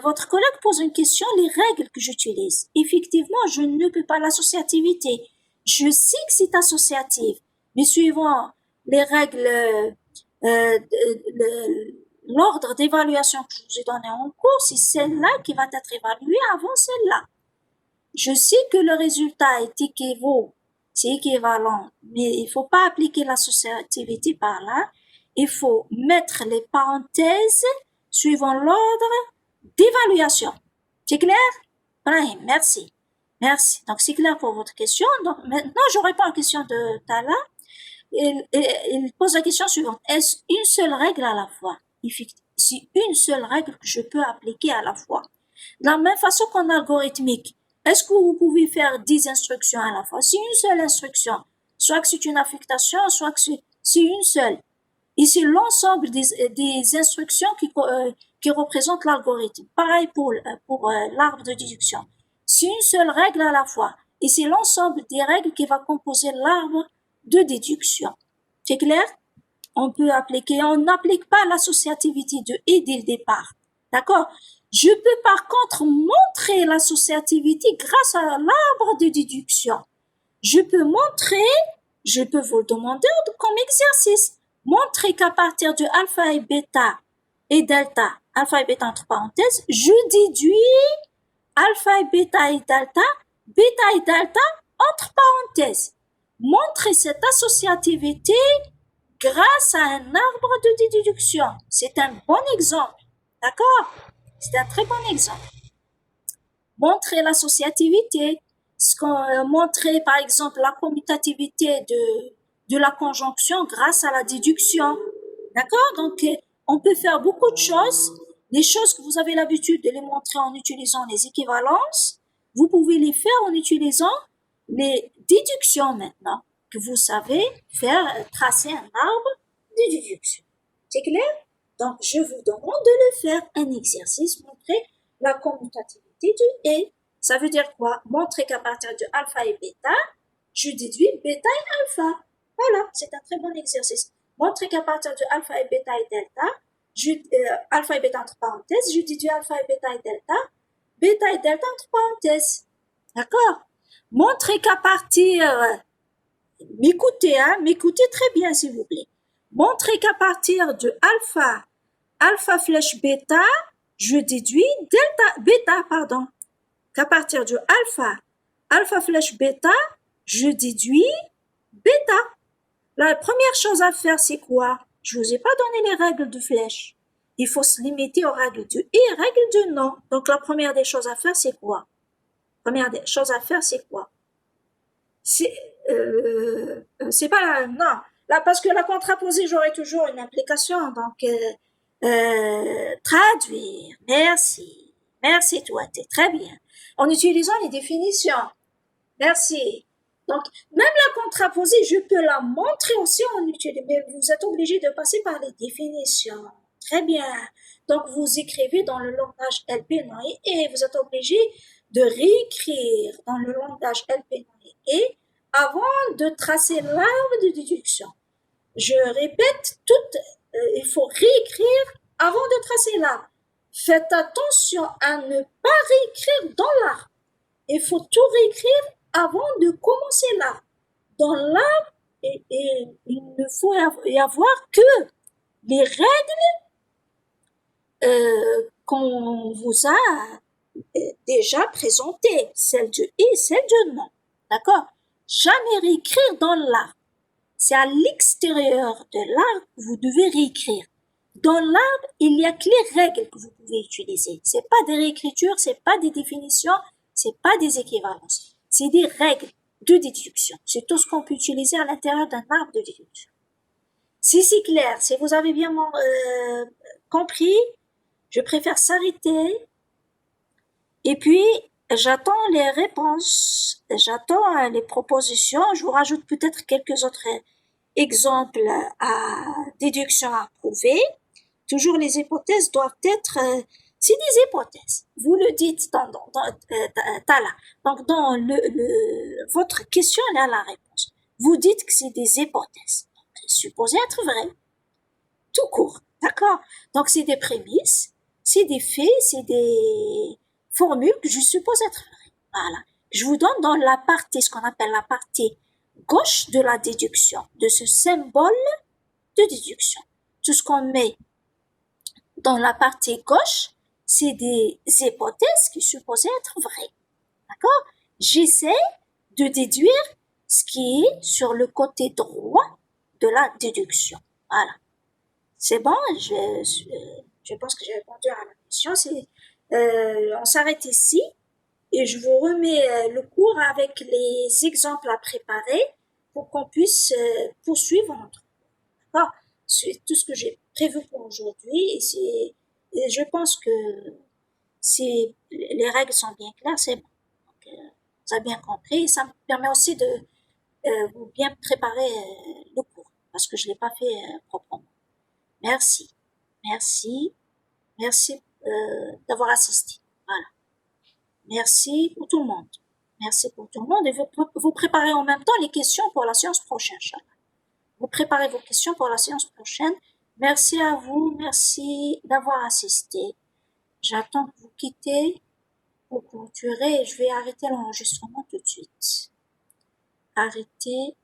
votre collègue pose une question, les règles que j'utilise. Effectivement, je ne peux pas l'associativité. Je sais que c'est associatif, mais suivant les règles, l'ordre d'évaluation que je vous ai donné en cours, c'est celle-là qui va être évaluée avant celle-là. Je sais que le résultat est c'est équivalent, mais il faut pas appliquer l'associativité par là. Il faut mettre les parenthèses suivant l'ordre d'évaluation. C'est clair? Brahim, merci. Merci. Donc, c'est clair pour votre question. Donc, maintenant, je réponds à la question de Tala. Il pose la question suivante. Est-ce une seule règle à la fois? C'est une seule règle que je peux appliquer à la fois. De la même façon qu'en algorithmique, est-ce que vous pouvez faire 10 instructions à la fois? C'est une seule instruction. Soit que c'est une affectation, soit que c'est une seule. Et c'est l'ensemble des instructions qui représentent l'algorithme. Pareil pour l'arbre de déduction. C'est une seule règle à la fois. Et c'est l'ensemble des règles qui va composer l'arbre de déduction. C'est clair? On n'applique pas l'associativité de et dès le départ. D'accord? Je peux par contre montrer l'associativité grâce à l'arbre de déduction. Je peux vous le demander comme exercice, montrer qu'à partir de alpha et bêta et delta, alpha et bêta entre parenthèses, je déduis alpha et bêta et delta entre parenthèses. Montrer cette associativité grâce à un arbre de déduction. C'est un bon exemple. D'accord? C'est un très bon exemple. Montrer l'associativité, montrer par exemple la commutativité de la conjonction grâce à la déduction. D'accord? Donc, on peut faire beaucoup de choses. Les choses que vous avez l'habitude de les montrer en utilisant les équivalences, vous pouvez les faire en utilisant les déductions maintenant, que vous savez tracer un arbre de déduction. C'est clair? Donc, je vous demande de le faire un exercice, montrer la commutativité du et. Ça veut dire quoi? Montrer qu'à partir de alpha et bêta, je déduis bêta et alpha. Voilà, c'est un très bon exercice. Montrer qu'à partir de alpha et bêta et delta, alpha et bêta entre parenthèses, je déduis alpha et bêta et delta entre parenthèses. D'accord? Montrer qu'à partir, m'écoutez très bien s'il vous plaît. Montrer qu'à partir de alpha flèche bêta, je déduis bêta, qu'à partir de alpha flèche bêta, je déduis bêta. La première chose à faire, c'est quoi? Je vous ai pas donné les règles de flèche. Il faut se limiter aux règles de et règles de non. Donc, la première des choses à faire, c'est quoi? Première des choses à faire, c'est quoi? C'est pas, non. Là, parce que la contraposée, j'aurai toujours une application. Donc, traduire. Merci. Merci, toi. T'es très bien. En utilisant les définitions. Merci. Donc, même la contraposée, je peux la montrer aussi en utilisant, mais vous êtes obligé de passer par les définitions. Très bien. Donc, vous écrivez dans le langage LP et vous êtes obligé de réécrire dans le langage LP et avant de tracer l'arbre de déduction. Je répète, il faut réécrire avant de tracer l'arbre. Faites attention à ne pas réécrire dans l'arbre. Il faut tout réécrire avant de commencer l'arbre. Dans l'arbre, il ne faut y avoir que les règles qu'on vous a déjà présentées, celle de et celle de non. D'accord? Jamais réécrire dans l'arbre. C'est à l'extérieur de l'arbre que vous devez réécrire. Dans l'arbre, il n'y a que les règles que vous pouvez utiliser. C'est pas des réécritures, c'est pas des définitions, c'est pas des équivalences. C'est des règles de déduction. C'est tout ce qu'on peut utiliser à l'intérieur d'un arbre de déduction. Si c'est clair, si vous avez bien compris, je préfère s'arrêter. Et puis, j'attends les réponses, j'attends les propositions. Je vous rajoute peut-être quelques autres exemples à déduction à prouver. Toujours les hypothèses doivent être, c'est des hypothèses. Vous le dites t'as là. Donc, dans votre question, elle a la réponse. Vous dites que c'est des hypothèses. C'est supposé être vrai. Tout court. D'accord? Donc, c'est des prémices, c'est des faits, c'est des formules que je suppose être vraies. Voilà. Je vous donne dans la partie, ce qu'on appelle la partie gauche de la déduction, de ce symbole de déduction. Tout ce qu'on met dans la partie gauche, c'est des hypothèses qui supposent être vraies. D'accord? J'essaie de déduire ce qui est sur le côté droit de la déduction. Voilà. C'est bon, je pense que j'ai répondu à la question. On s'arrête ici et je vous remets le cours avec les exemples à préparer pour qu'on puisse poursuivre notre cours. D'accord? C'est tout ce que j'ai prévu pour aujourd'hui et je pense que si les règles sont bien claires, c'est bon. Donc, vous avez bien compris. Ça me permet aussi de vous bien préparer le cours parce que je l'ai pas fait proprement. Merci, merci, merci d'avoir assisté. Voilà. Merci pour tout le monde. Merci pour tout le monde et vous préparez en même temps les questions pour la séance prochaine. Vous préparez vos questions pour la séance prochaine. Merci à vous, merci d'avoir assisté. J'attends que vous quittez pour clôturer et je vais arrêter l'enregistrement tout de suite. Arrêtez.